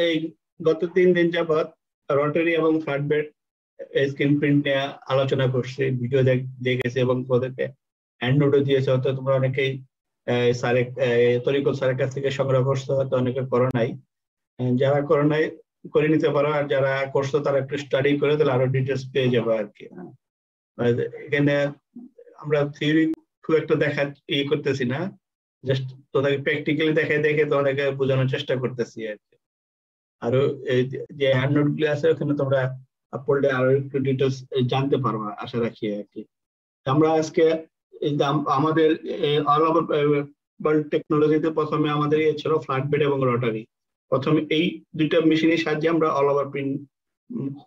এই গত 3 দিন যাবৎ রটারি এবং ফ্ল্যাটবেড স্ক্রিন প্রিন্ট নিয়ে আলোচনা করছি, ভিডিও দেখেছি এবং ওদেরকে হ্যান্ড নোটও দিয়েছে। হয়তো তোমরা অনেকেই তরিকুল স্যারের কাছ থেকে সংগ্রহ করছো, হয়তো অনেকে করো নাই। যারা করো নাই করে নিতে পারো, আর যারা করছো তারা একটু স্টাডি করে তাহলে আরো ডিটেলস পেয়ে যাবে আর কি। এখানে আমরা থিওরি খুব একটা দেখা করতেছি না, জাস্ট তোদেরকে প্র্যাকটিক্যালি দেখে তোমাদেরকে বোঝানোর চেষ্টা করতেছি আর কি। আরো এই যে হ্যান্ড নোট গুলো আছে ওখানে তোমরা পড়লে আরো একটু ডিটেলস জানতে পারবা আশা রাখি আর কি। আমরা আজকে আমাদের অল ওভার ওয়ার্ল্ড টেকনোলজিতে প্রথমে আমাদের ছিল ফ্ল্যাটবেড এবং রটারি। প্রথমে এই দুইটা মেশিনের সাহায্যে আমরা অল ওভার প্রিন্ট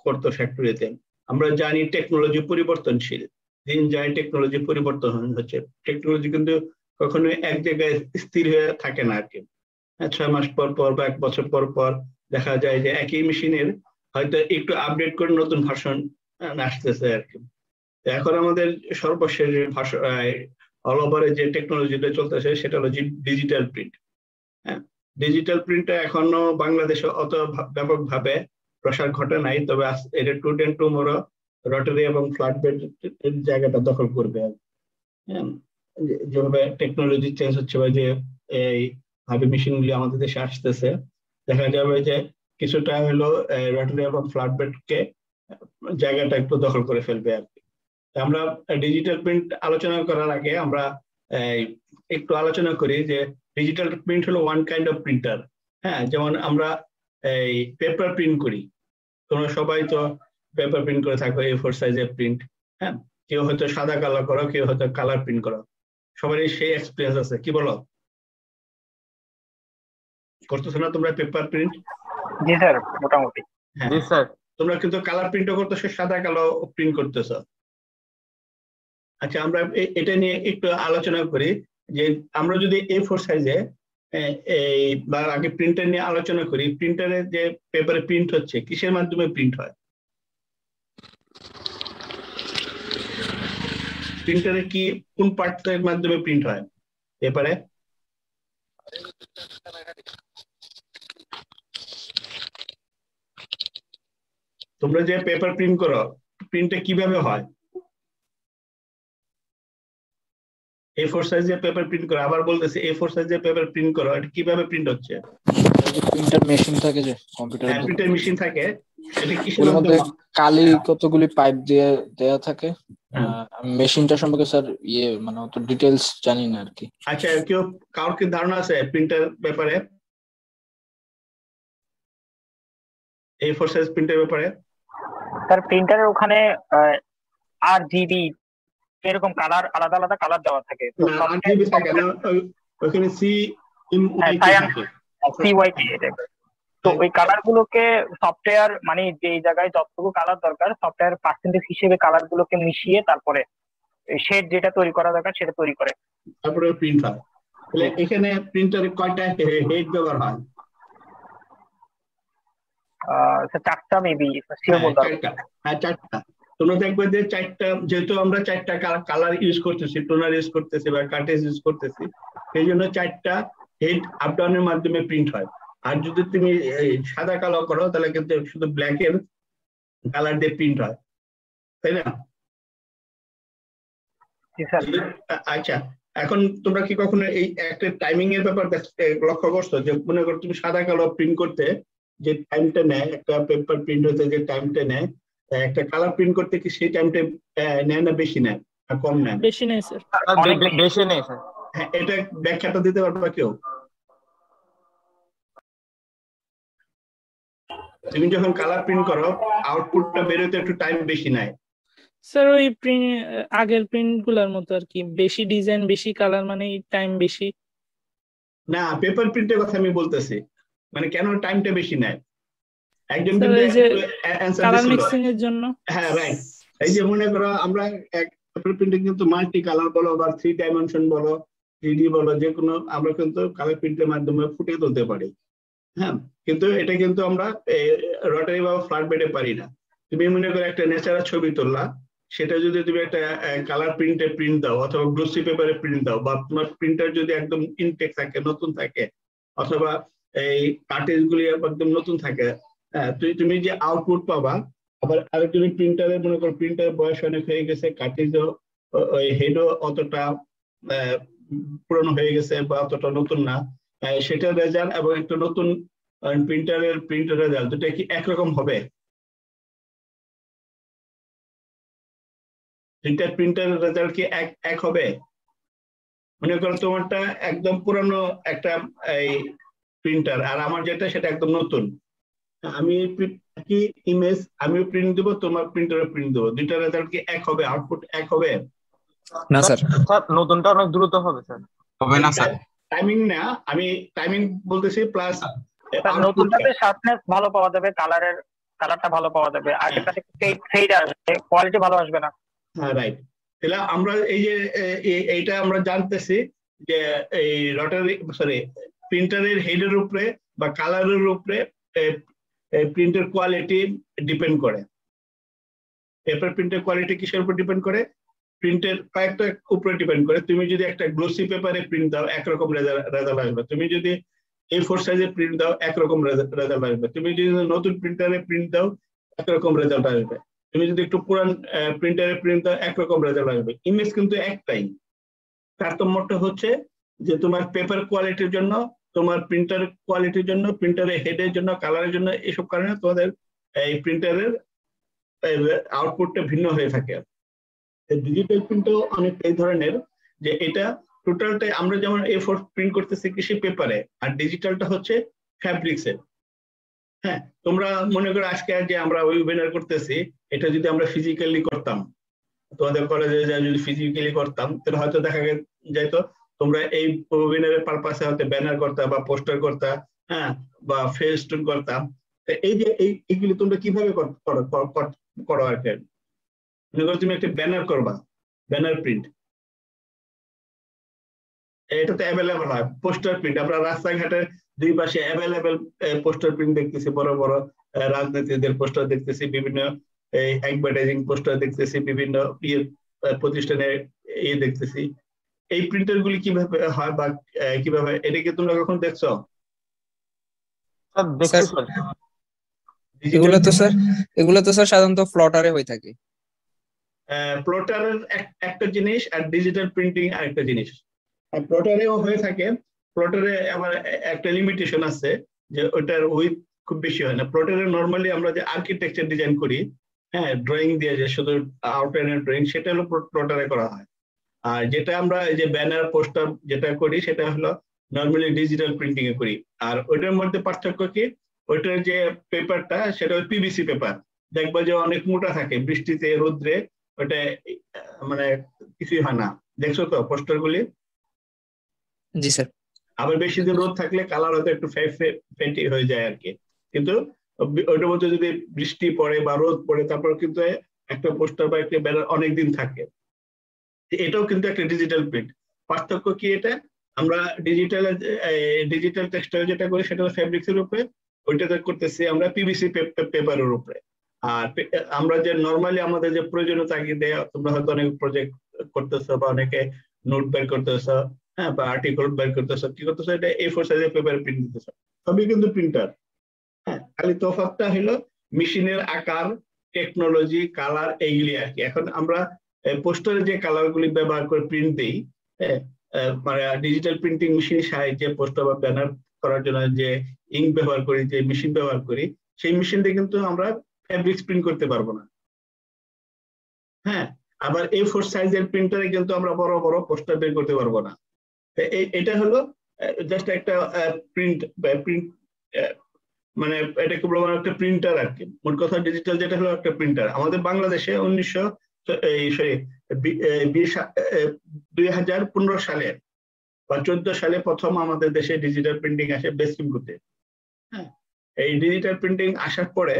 করতো ফ্যাক্টরিতে। আমরা জানি টেকনোলজি পরিবর্তনশীল, দিন যায় টেকনোলজি পরিবর্তন হচ্ছে। টেকনোলজি কিন্তু কখনো এক জায়গায় স্থির হয়ে থাকে না আর কি। 6 মাস পর পর বা 1 বছর পর পর দেখা যায় যে একই মেশিনের হয়তো একটু আপডেট করে নতুন ভার্সন আসতেছে আর কি। এখন আমাদের সর্বশেষ অল ওভারে যে টেকনোলজিটা চলতেছে সেটা হলো ডিজিটাল প্রিন্ট। হ্যাঁ, ডিজিটাল প্রিন্টটা এখনো বাংলাদেশে অত ব্যাপকভাবে প্রসার ঘটে নাই, তবে এটা টুডে টুমরো রটারি এবং ফ্ল্যাটবেড জায়গাটা দখল করবে। হ্যাঁ, যেভাবে টেকনোলজি চেঞ্জ হচ্ছে বা যে এই ভাবে মেশিন গুলি আমাদের দেশে আসতেছে, দেখা যাবে যে কিছুটা হলো রটারি এবং ফ্ল্যাটবেড কে জায়গাটা একটু দখল করে ফেলবে আর কি। আমরা ডিজিটাল প্রিন্ট আলোচনা করার আগে আমরা একটু আলোচনা করি যে ডিজিটাল প্রিন্ট হলো ওয়ান কাইন্ড অফ প্রিন্টার। হ্যাঁ, যেমন আমরা এই পেপার প্রিন্ট করি, তোমরা সবাই তো পেপার প্রিন্ট করে থাকো, A4 সাইজের প্রিন্ট। হ্যাঁ, কেউ হয়তো সাদা কালার করো, কেউ হয়তো কালার প্রিন্ট করো, সবারই সেই এক্সপিরিয়েন্স আছে। কি বলো, করতেছো না তোমরা পেপার প্রিন্ট? জি স্যার, মোটামুটি। হ্যাঁ জি স্যার। তোমরা কিন্তু কালার প্রিন্টও করতেছো, সাদা কালো প্রিন্ট করতেছো। আচ্ছা, আমরা এটা নিয়ে একটু আলোচনা করি যে আমরা যদি A4 সাইজে এই বা আগে প্রিন্টার নিয়ে আলোচনা করি। প্রিন্টারে যে পেপারে প্রিন্ট হচ্ছে কিসের মাধ্যমে প্রিন্ট হয়? প্রিন্টারে কি কোন পার্টের মাধ্যমে প্রিন্ট হয় পেপারে? তোমরা যে পেপার প্রিন্ট করো, প্রিন্টটা কিভাবে হয়? A4 সাইজের পেপার প্রিন্ট করো, আবার বলতেছি A4 সাইজের পেপার প্রিন্ট করো, এটা কিভাবে প্রিন্ট হচ্ছে? প্রিন্টার মেশিন থাকে, যে কম্পিউটারের মধ্যে প্রিন্টার মেশিন থাকে, এটা কিসের ওর মধ্যে মাধ্যমে? কালি কতগুলি পাইপ দিয়ে দেয়া থাকে। মেশিনটা সম্পর্কে স্যার মানে অত ডিটেইলস জানি না আর কি। আচ্ছা, কারোর কি ধারণা আছে প্রিন্টার ব্যাপারে, A4 সাইজ প্রিন্টার ব্যাপারে? স্যার প্রিন্টারের ওখানে RGB এরকম কালার, আলাদা আলাদা কালার দেওয়া থাকে। না, RGB থাকে না, ওখানে CYK। তো ওই কালার গুলোকে সফটওয়্যার, মানে যে জায়গায় যতটুকু কালার দরকার সফটওয়্যার পার্সেন্টেজ হিসেবে কালার গুলোকে মিশিয়ে তারপরে শেড যেটা তৈরি করা দরকার সেটা তৈরি করে, তারপরে প্রিন্ট হয়। তাহলে এখানে প্রিন্টারে কয়টা হেড ব্যবহার হয়? স্যার 4টা মেবি, শিওর বলতে পারবো। হ্যাঁ, 4টা। তোমরা দেখবে যে 4টা, যেহেতু আমরা 4টা কালার ইউজ করতেছি, টোনার ইউজ করতেছি বা কার্টেজ ইউজ করতেছি, সেই জন্য 4টা হেড আপ ডাউনের মাধ্যমে প্রিন্ট হয়। আর যদি তুমি সাদা কালো করো তাহলে কিন্তু শুধু ব্ল্যাক এর কালার দিয়ে প্রিন্ট হয়, তাই না? আচ্ছা, এখন তোমরা কি কখনো এই একটা টাইমিং এর ব্যাপার লক্ষ্য করছো? যে মনে করো তুমি সাদা কালো প্রিন্ট করতে যে টাইমটা নেয়, একটা পেপার প্রিন্ট হতে যে টাইমটা নেয়, একটা কালার প্রিন্ট করতে কি সেই টাইমটা নেয় না বেশি নেয় না কম নেয়? বেশি নেই স্যার, বেশি নেই স্যার। হ্যাঁ, এটা ব্যাখ্যাটা দিতে পারবা কেউ? তুমি যখন কালার প্রিন্ট করো আউটপুটটা বেরোতে একটু টাইম বেশি নেয়। স্যার ওই আগের প্রিন্ট গুলার মতো আর কি, বেশি ডিজাইন বেশি কালার মানে টাইম বেশি। না, পেপার প্রিন্টের কথা আমি বলতেছি, মানে কেন টাইমটা বেশি নেয়? একজন কালার মিক্সিং এর জন্য। হ্যাঁ, রাইট। এই যে মনে করো আমরা পেপার প্রিন্টিং কিন্তু মাল্টি কালার বলো বা 3 ডাইমেনশন বলো, 3D বলো, যে কোনো আমরা কিন্তু কালার প্রিন্টের মাধ্যমে ফুটিয়ে তুলতে পারি। হ্যাঁ, কিন্তু এটা কিন্তু আমরা রটারি বা ফ্ল্যাটবেডে পারি না। তুমি মনে করো একটা ন্যাচারাল ছবি তুললা, সেটা যদি তুমি একটা কালার প্রিন্টে প্রিন্ট দাও অথবা গ্লসি পেপারে প্রিন্ট দাও, বা তোমার প্রিন্টার যদি একদম ইনটেক থাকে, নতুন থাকে, অথবা এই কার্টেজ গুলি একদম নতুন থাকে। তুমি যে আউটপুট পাবা, আবার আরেকজন প্রিন্টারে মনে করো প্রিন্টারের বয়স অনেক হয়ে গেছে, কার্টেজও ওই হেডও অতটা পুরনো হয়ে গেছে বা অতটা নতুন না, সেটার রেজাল্ট এবং একটা নতুন প্রিন্টারের রেজাল্ট দুটো কি একরকম হবে? দুইটা প্রিন্টারের রেজাল্ট কি এক হবে? মনে করো তোমারটা একদম পুরানো একটা এই প্রিন্টার, আর আমার যেটা সেটা একদম নতুন। আমি কি ইমেজ আমিও প্রিন্ট দেবো, তোমার প্রিন্টারে প্রিন্ট দেবো, দুইটা রেজাল্ট কি এক হবে? আউটপুট এক হবে? না স্যার, নতুনটা অনেক দ্রুত হবে স্যার। হবে না স্যার। টাইমিং না, আমি টাইমিং বলতেছি প্লাস নতুনটাতে শার্পনেস ভালো পাওয়া যাবে, কালারটা ভালো পাওয়া যাবে, আর এটাতে ফেড আসবে, কোয়ালিটি ভালো আসবে না। হ্যাঁ রাইট। তাহলে আমরা এই যে এইটা আমরা জানতেছি যে এই রটারি প্রিন্টারের হেডের উপরে বা কালারের উপরে প্রিন্টের কোয়ালিটি ডিপেন্ড করে। পেপার প্রিন্টের কোয়ালিটি কিসের উপর ডিপেন্ড করে? প্রিন্টের কয়েকটা উপরে ডিপেন্ড করে। তুমি যদি একটা গ্লোসি পেপারে প্রিন্ট দাও একরকম রেজাল্ট আসবে, তুমি যদি A4 সাইজে প্রিন্ট দাও একরকম রেজাল্ট আসবে, তুমি যদি নতুন প্রিন্টারে প্রিন্ট দাও একরকম রেজাল্ট আসবে, তুমি যদি একটু পুরান প্রিন্টারে প্রিন্ট দাও একরকম রেজাল্ট আসবে। ইমেজ কিন্তু একটাই, তারতম্যটা হচ্ছে যে তোমার পেপার কোয়ালিটির জন্য, তোমার প্রিন্টার কোয়ালিটির জন্য, প্রিন্টারের হেডের জন্য, কালারের জন্য, এসব কারণে তোমাদের এই প্রিন্টারের আউটপুটটা ভিন্ন হয়ে থাকে। ডিজিটাল প্রিন্টও অনেক এই ধরনের, যে এটা টোটালটাই আমরা যেমন A4 প্রিন্ট করতেছি কৃষি পেপারে, আর ডিজিটালটা হচ্ছে ফ্যাব্রিক্সের। হ্যাঁ, তোমরা মনে করো আজকে যে আমরা ওয়েবিনার করতেছি, এটা যদি আমরা ফিজিক্যালি করতাম, তোমাদের কলেজে যদি ফিজিক্যালি করতাম, তাহলে হয়তো দেখা যেত তোমরা এই ওয়েবিনারের পারপাসে হয়তো ব্যানার করতা বা পোস্টার করতা, হ্যাঁ, বা ফেস্টুন করতাম। এই যে এইগুলি তোমরা কিভাবে করো আর কি? মনে করো তুমি একটা ব্যানার করবা, ব্যানার প্রিন্ট, এটা তো অ্যাভেলেবল হয়। পোস্টার প্রিন্ট আমরা রাস্তাঘাটের দুই পাশে অ্যাভেলেবল পোস্টার প্রিন্ট দেখতেছি, বড় বড় রাজনীতিদের পোস্টার দেখতেছি, বিভিন্ন অ্যাডভার্টাইজিং পোস্টার দেখতেছি, বিভিন্ন প্রতিষ্ঠানের দেখতেছি। এই প্রিন্টার গুলি কিভাবে হয় বা কিভাবে, এটা কি তোমরা কখন দেখছো? এগুলো তো স্যার সাধারণত ফ্লটারে হয়ে থাকে। প্লটারের একটা জিনিস আর ডিজিটাল প্রিন্টিং আরেকটা জিনিস। প্লটারেও হয়ে থাকে, প্লটারে আবার একটা লিমিটেশন আছে যে ওটার উইথ খুব বেশি হয় না। প্লটারে নর্মালি আমরা যে আর্কিটেকচার ডিজাইন করি, হ্যাঁ, ড্রয়িং দিয়ে যে শুধু আউটলাইনের ড্রয়িং, সেটা হলো প্লটারে করা হয়। আর যেটা আমরা এই যে ব্যানার পোস্টার যেটা করি সেটা হলো নর্মালি ডিজিটাল প্রিন্টিং এ করি। আর ওইটার মধ্যে পার্থক্য কি, ওইটার যে পেপারটা সেটা পিভিসি পেপার, দেখবা যে অনেক মোটা থাকে, বৃষ্টিতে রোদ্রে ওটা মানে কিছুই হয় না। দেখছো তো পোস্টার গুলি? জি স্যার। আবার বেশি দিন রোদ থাকলে কালার হয়তো একটু ফেটি হয়ে যায় আর কি, কিন্তু ওইটার মধ্যে যদি বৃষ্টি পড়ে বা রোদ পড়ে তারপর কিন্তু একটা পোস্টার বা একটা ব্যানার অনেকদিন থাকে। এটাও কিন্তু একটা ডিজিটাল প্রিন্ট। পার্থক্য কি এটা? আমরা ডিজিটাল টেক্সটাইল যেটা করি সেটা হলো ফ্যাব্রিক্সের উপরে, ওইটাতে করতেছি আমরা পিভিসি পেপারের উপরে। আর আমরা যে নর্মালি আমাদের যে প্রয়োজনীয় তাগিদে তোমরা হয়তো অনেক প্রজেক্ট করতেছো বা অনেকে নোট বের করতেছো, হ্যাঁ, বা আর্টিকেল বের করতেছো, কি করতেছো, এটা A4 সাইজের পেপারে প্রিন্ট দিতেছো, সবই কিন্তু প্রিন্টার। হ্যাঁ, খালি তফাৎটা হলো মেশিনের আকার, টেকনোলজি, কালার, এইগুলি আর কি। এখন আমরা পোস্টারে যে কালার গুলি ব্যবহার করে প্রিন্ট দিই, মানে ডিজিটাল প্রিন্টিং মেশিনের সাহায্যে পোস্টার বা ব্যানার করার জন্য যে ইঙ্ক ব্যবহার করি, যে মেশিন ব্যবহার করি, সেই মেশিন দিয়ে কিন্তু আমরা ফ্যাব্রিক্স প্রিন্ট করতে পারবো না। হ্যাঁ, আবার A4 সাইজের প্রিন্টারে কিন্তু আমরা বড় বড় পোস্টার বের করতে পারবো না। এটা হলো জাস্ট একটা প্রিন্ট মানে এটা কি বলবো, একটা প্রিন্টার আর কি। মোট কথা ডিজিটাল যেটা হলো একটা প্রিন্টার। আমাদের বাংলাদেশে 2015 সালে বা 14 সালে প্রথম আমাদের দেশে ডিজিটাল প্রিন্টিং আসে বেসকিমপুতে। হ্যাঁ, এই ডিজিটাল প্রিন্টিং আসার পরে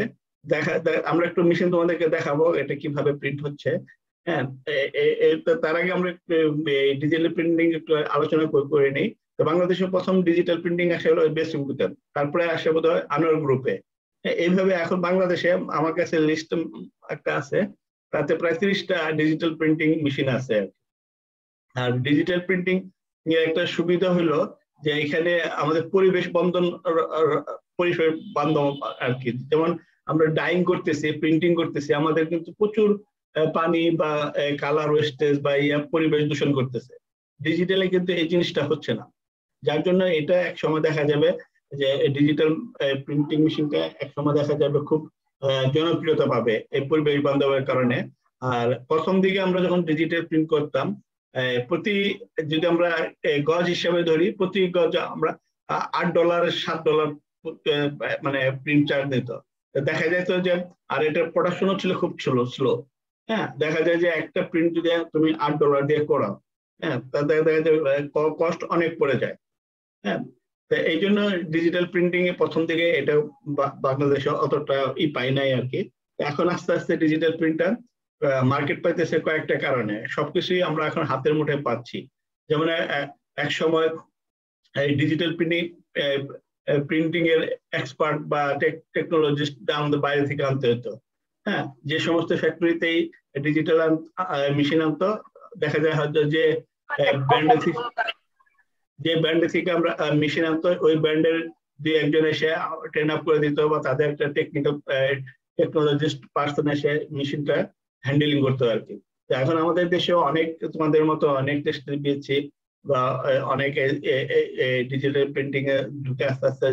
আমরা একটু মেশিন তোমাদেরকে দেখাবো এটা কিভাবে প্রিন্ট হচ্ছে। হ্যাঁ, তার আগে আমরা ডিজিটাল প্রিন্টিং একটু আলোচনা করে নিই। তো বাংলাদেশের প্রথম ডিজিটাল প্রিন্টিং আসে হলো বেসকিমপুতে, তারপরে আসে বোধহয় আনোয়ার গ্রুপে। এইভাবে এখন বাংলাদেশে আমার কাছে লিস্ট একটা আছে, তাতে প্রায় 30টা ডিজিটাল প্রিন্টিং মেশিন আছে। আর ডিজিটাল প্রিন্টিং এর একটা সুবিধা হলো যে এখানে আমাদের পরিবেশ বান্ধব আর কি। যেমন আমরা ডাইং করতেছি, প্রিন্টিং করতেছি, আমাদের কিন্তু প্রচুর পানি বা কালার ওয়েস্টেজ বা পরিবেশ দূষণ করতেছে। ডিজিটালে কিন্তু এই জিনিসটা হচ্ছে না, যার জন্য এটা এক সময় দেখা যাবে যে ডিজিটাল প্রিন্টিং মেশিনটা এক সময় দেখা যাবে খুব জনপ্রিয়তা পাবে এই পরিবেশ বান্ধবের কারণে। আর প্রথম দিকে আমরা যখন ডিজিটাল প্রিন্ট করতাম, যদি আমরা গজ হিসাবে ধরি, প্রতি গজ আমরা $8 $7 মানে প্রিন্ট চার্জ দিত। দেখা যেত যে, আর এটার প্রোডাকশনও ছিল খুব স্লো। হ্যাঁ, দেখা যায় যে একটা প্রিন্ট যদি তুমি $8 দিয়ে করাও, হ্যাঁ, তাতে দেখা যায় কস্ট অনেক পড়ে যায়। হ্যাঁ, এই জন্য ডিজিটাল প্রিন্টিং এ প্রথম দিকে এটা বাংলাদেশে অতটা পাই নাই আর কি। এখন আস্তে আস্তে ডিজিটাল প্রিন্টার মার্কেট পাইতেছে কয়েকটা কারণে। সবকিছুই আমরা এখন হাতের মুঠে পাচ্ছি। যেমন এক সময় ডিজিটাল প্রিন্টিং এর এক্সপার্ট বা টেকনোলজিস্ট আমাদের বাইরে থেকে আনতে হতো। হ্যাঁ, যে সমস্ত ফ্যাক্টরিতেই ডিজিটাল মেশিন আনতো, দেখা যায় হয়তো যে ব্র্যান্ড থেকে আমরা মেশিন আনতো, ওই ব্র্যান্ডের দুই একজন এসে ট্রেন আপ করে দিত, বা তাদের একটা টেকনোলজিস্ট পার্সন এসে মেশিনটা হ্যান্ডেলিং করতো আর কি। এখন আমাদের দেশেও অনেক তোমাদের মতো অনেক টেস্ট দিয়েছি, বা অনেক ডিজিটাল প্রিন্টিং এ ঢুকে আস্তে আস্তে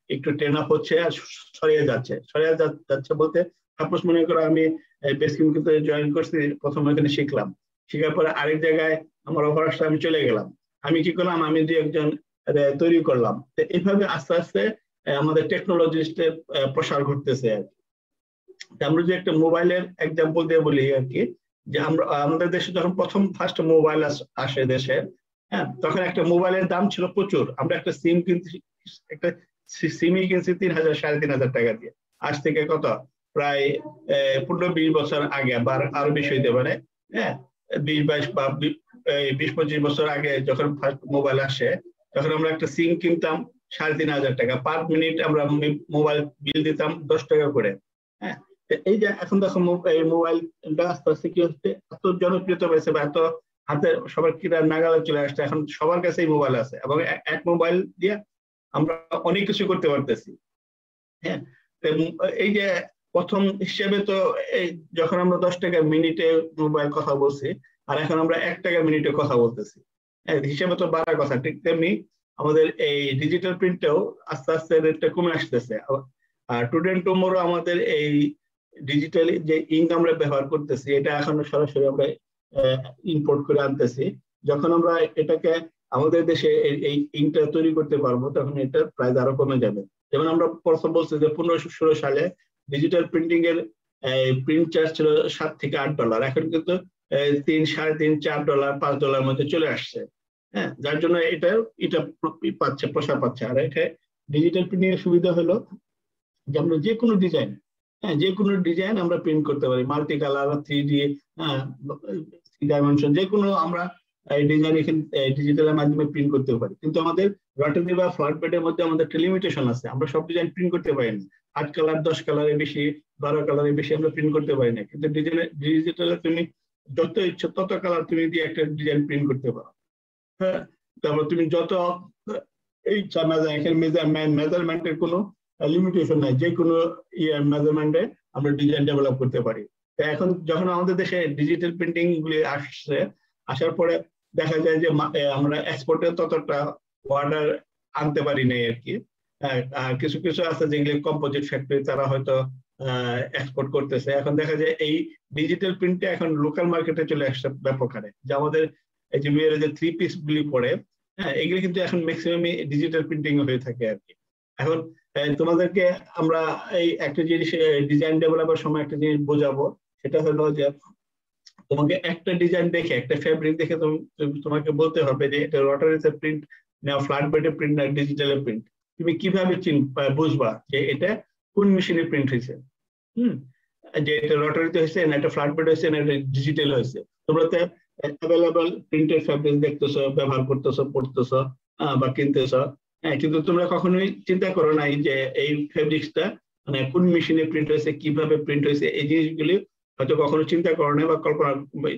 একটু ট্রেন আপ হচ্ছে আর ছড়িয়ে যাচ্ছে বলতে, সাপোজ মনে করো আমি বেসিক কিন্তু জয়েন করছি, প্রথম ওখানে শিখলাম, শেখার পরে আরেক জায়গায় আমার অফার আসলে আমি চলে গেলাম, আমি কি করলাম, আমি দুই একজন তৈরি করলাম। তো এইভাবে আস্তে আস্তে আমাদের টেকনোলজিস্টের প্রসার ঘটতেছে আর কি। আমরা যে একটা মোবাইলের এক্সাম্পল দিয়ে বলি আর কি, যে আমাদের দেশে যখন ফার্স্ট মোবাইল আসে দেশে, হ্যাঁ, তখন একটা মোবাইলের দাম ছিল প্রচুর। আমরা একটা সিমই কিনছি 3,000 3,500 টাকা দিয়ে। আজ থেকে কত প্রায় 15-20 বছর আগে, বা আরো বেশি হইতে পারে। হ্যাঁ, 20-22 বা 20-25 বছর আগে যখন ফার্স্ট মোবাইল আসে, তখন আমরা একটা সিম কিনতাম 3,500 টাকা। পার মিনিট আমরা মোবাইল বিল দিতাম 10 টাকা করে। হ্যাঁ, এই যে এখন দেখো এই মোবাইলটা আস্তে আস্তে কি হচ্ছে, এত জনপ্রিয়তা পেয়েছে বা এত হাতে সবার কিনার নাগালে চলে আসছে, এখন সবার কাছেই মোবাইল আছে, এবং এক মোবাইল দিয়ে আমরা অনেক কিছু করতে পারতেছি। হ্যাঁ, এই যে প্রথম হিসেবে তো যখন আমরা 10 টাকা মিনিটে মোবাইল কথা বলছি, আর এখন আমরা 1 টাকা মিনিটে কথা বলতেছি, হিসেবে তো বাড়ার কথা। ঠিক তেমনি আমাদের এই ডিজিটাল প্রিন্টেও আস্তে আস্তে রেটটা কমে আসতেছে। আর টুডে টুমোরো আমাদের এই ডিজিটালি যে ইঙ্ক আমরা ব্যবহার করতেছি, এটা এখন সরাসরি আমরা ইম্পোর্ট করে আনতেছি। যখন আমরা এটাকে আমাদের দেশে এই ইঙ্কটা তৈরি করতে পারবো, তখন এটার প্রাইস আরো কমে যাবে। যেমন আমরা প্রথম বলছি যে 1516 সালে ডিজিটাল প্রিন্টিং এর প্রিন্ট চার্জ ছিল $7 থেকে $8, এখন কিন্তু $3, $3.5, $4, $5 মধ্যে চলে আসছে। হ্যাঁ, যার জন্য এটা প্রসার পাচ্ছে। আর এটা ডিজিটাল প্রিন্টিং এর সুবিধা হলো যে আমরা যে কোনো ডিজাইন, হ্যাঁ, যে কোনো ডিজাইন আমরা প্রিন্ট করতে পারি, মাল্টি কালার, 3D, ডাইমেনশন, যে কোনো আমরা ডিজাইন এখানে ডিজিটালের মাধ্যমে প্রিন্ট করতে পারি। কিন্তু আমাদের রটারি বা ফ্ল্যাট বেডের মধ্যে আমাদের একটা লিমিটেশন আছে, আমরা সব ডিজাইন প্রিন্ট করতে পারি না। 8 কালার, 10 কালারের বেশি, 12 কালারের বেশি আমরা প্রিন্ট করতে পারি না। কিন্তু ডিজিটালে তুমি যত ইচ্ছা তত কালার তুমি দিয়ে একটা ডিজাইন প্রিন্ট করতে পারো। হ্যাঁ, তারপর তুমি যত ইচ্ছা মেজারমেন্টের কোনো লিমিটেশন নাই, যে কোনো মেজারমেন্টে আমরা ডিজাইন ডেভেলপ করতে পারি। এখন যখন আমাদের দেশে ডিজিটাল প্রিন্টিং গুলি আসার পরে দেখা যায় যে আমরা এক্সপোর্টে ততটা অর্ডার আনতে পারি নাই আর কি। আর কিছু কিছু আছে যেগুলি কম্পোজিট ফ্যাক্টরি, তারা হয়তো এক্সপোর্ট করতেছে। এখন দেখা যায় এই ডিজিটাল প্রিন্টে এখন লোকাল মার্কেটে চলে আসছে ব্যাপক হারে, যে আমাদের এই যে মেয়েরা যে 3 পিস গুলি পরে, হ্যাঁ, এগুলি কিন্তু এখন ম্যাক্সিমাম ডিজিটাল প্রিন্টিং হয়ে থাকে আর কি। এখন তোমাদেরকে আমরা এই একটা জিনিস ডিজাইন ডেভেলপের সময় একটা জিনিস বোঝাবো, সেটা হলো যে তোমাকে একটা ডিজাইন দেখে, একটা ফেব্রিক দেখে তোমাকে বলতে হবে যে এটা রটারিতে প্রিন্ট না ফ্ল্যাট বেডে প্রিন্ট না ডিজিটালে প্রিন্ট। তুমি কিভাবে বুঝবা যে এটা কোন মেশিনে প্রিন্ট হয়েছে, যে এটা রটারিতে হয়েছে না এটা ফ্ল্যাট বেড হয়েছে না এটা ডিজিটাল হয়েছে। তোমরা তো অ্যাভেলেবল প্রিন্টেড ফেব্রিক দেখতেছো, ব্যবহার করতেছো, পড়তেছো বা কিনতেছো, হ্যাঁ, কিন্তু তোমরা কখনোই চিন্তা করো নাই যে এই ফেব্রিক্সটা মানে কোন মেশিনে প্রিন্ট হয়েছে, কিভাবে প্রিন্ট হয়েছে, এই জিনিসগুলি হয়তো কখনো চিন্তা করো নাই বা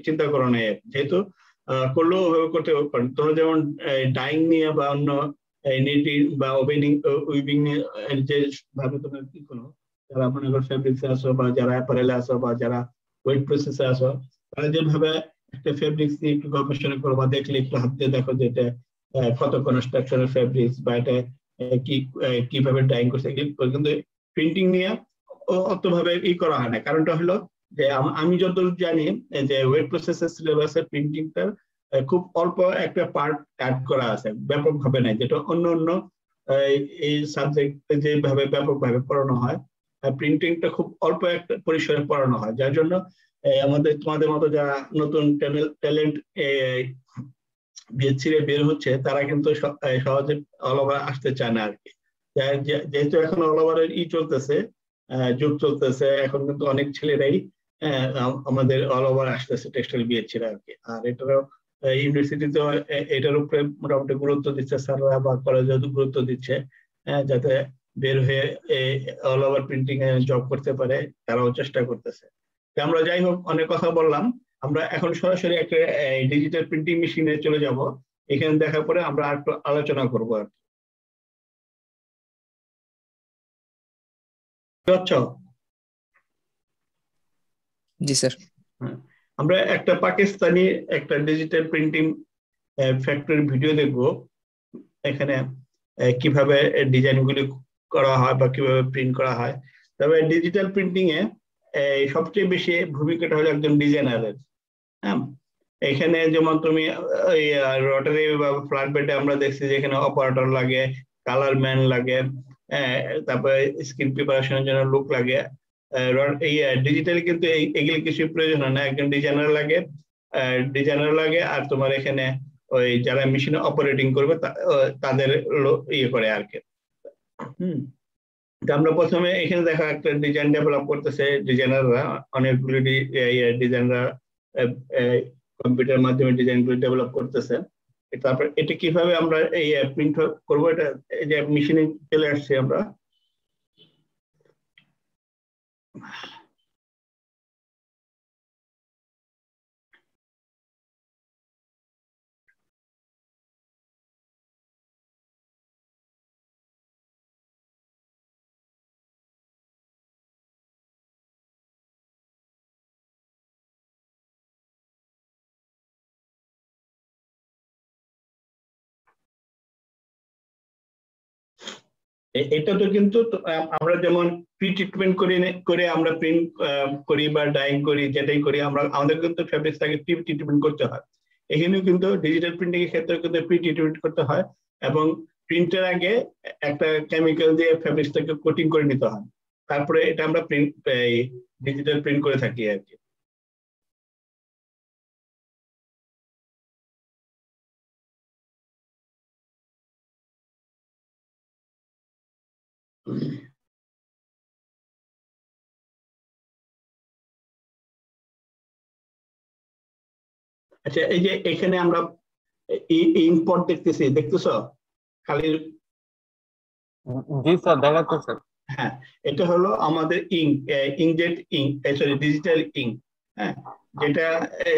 চিন্তা করো নাই। যেহেতু করলেও ওভাবে করতে পারেন। তোমরা যেমন ডাইং নিয়ে বা অন্য নিটিং বা উইভিং যে ভাবে তোমরা কি করো, যারা মনে করো ফেব্রিক্সে আসো বা যারা অ্যাপারেলে আসো বা যারা ওয়েট প্রসেসে আসো, তারা যেভাবে একটা ফেব্রিক্স নিয়ে একটু গবেষণা করো বা দেখলে একটু হাত দিয়ে দেখো যে এটা কত কনস্ট্রাকশনের ফেব্রিক্স বা এটা কিভাবে ডাইং করছে, কিন্তু প্রিন্টিং নিয়ে অতভাবে করা হয় না। কারণটা হলো যে আমি যতদূর জানি যে ওয়েব প্রসেসের সিলেবাসে প্রিন্টিংটা খুব অল্প একটা পার্ট অ্যাড করা আছে, ব্যাপকভাবে নাই, যেটা অন্য অন্য এই সাবজেক্ট যেভাবে ব্যাপকভাবে পড়ানো হয়, প্রিন্টিংটা খুব অল্প একটা পরিসরে পড়ানো হয়, যার জন্য আমাদের তোমাদের মতো যারা নতুন ট্যালেন্ট বিএসসি বের হচ্ছে তারা কিন্তু সহজে অল ওভার আসতে চায় না আর কি। যেহেতু এখন অল ওভারের চলতেছে, যুগ চলতেছে, এখন কিন্তু অনেক ছেলেরাই আমাদের অল ওভার আসতেছে টেক্সটাইল বিএসসিরা আর কি। আর এটারও ইউনিভার্সিটিতেও এটার উপরে মোটামুটি গুরুত্ব দিচ্ছে স্যাররা বা কলেজে গুরুত্ব দিচ্ছে, যাতে বের হয়ে অল ওভার প্রিন্টিং এ জব করতে পারে, তারাও চেষ্টা করতেছে। আমরা যাই হোক, অনেক কথা বললাম, আমরা এখন সরাসরি একটা ডিজিটাল প্রিন্টিং মেশিনে চলে যাব। এখানে দেখার পরে আমরা একটু আলোচনা করবো আর কি। জি স্যার। আমরা একটা পাকিস্তানি একটা ডিজিটাল প্রিন্টিং ফ্যাক্টরির ভিডিও দেখবো, এখানে কিভাবে ডিজাইন গুলি করা হয় বা কিভাবে প্রিন্ট করা হয়। তবে ডিজিটাল প্রিন্টিং এ সবচেয়ে বেশি ভূমিকাটা হলো একজন ডিজাইনারের। হ্যাঁ, এখানে যেমন তুমি রটারি বা ফ্ল্যাট বেডে আমরা দেখছি যে এখানে অপারেটর লাগে, কালার ম্যান লাগে, তারপরে স্ক্রিন প্রিপারেশনের জন্য লোক লাগে। এই ডিজিটালি কিন্তু এগুলি কিছু প্রয়োজন হয় না, একজন ডিজাইনার লাগে আর তোমার এখানে ওই যারা মেশিনে অপারেটিং করবে তাদের করে আর কি। আমরা প্রথমে এখানে দেখা একটা ডিজাইন ডেভেলপ করতেছে ডিজাইনাররা, অনেকগুলি ডিজাইনাররা কম্পিউটার মাধ্যমে ডিজাইন গুলো ডেভেলপ করতেছে। তারপর এটা কিভাবে আমরা এই প্রিন্ট করবো, এটা এই যে মেশিনে চলে আসছে আমরা। এটা তো কিন্তু আমরা যেমন প্রি ট্রিটমেন্ট করে আমরা প্রিন্ট করি বা ডাইং করি, যেটাই করি আমরা, আমাদের কিন্তু ফেব্রিক্সটাকে প্রি ট্রিটমেন্ট করতে হয়। এখানেও কিন্তু ডিজিটাল প্রিন্টিং এর ক্ষেত্রে কিন্তু প্রি ট্রিটমেন্ট করতে হয় এবং প্রিন্টের আগে একটা কেমিক্যাল দিয়ে ফেব্রিক্সটাকে কোটিং করে নিতে হয়, তারপরে এটা আমরা প্রিন্ট ডিজিটাল প্রিন্ট করে থাকি আর কি। আচ্ছা, এই যে এখানে আমরা ইম্পোর্ট দেখতেছো খালি? জি স্যার, দেখাচ্ছে স্যার। হ্যাঁ, এটা হলো আমাদের ইঙ্কজেট সরি ডিজিটাল ইঙ্ক। হ্যাঁ, যেটা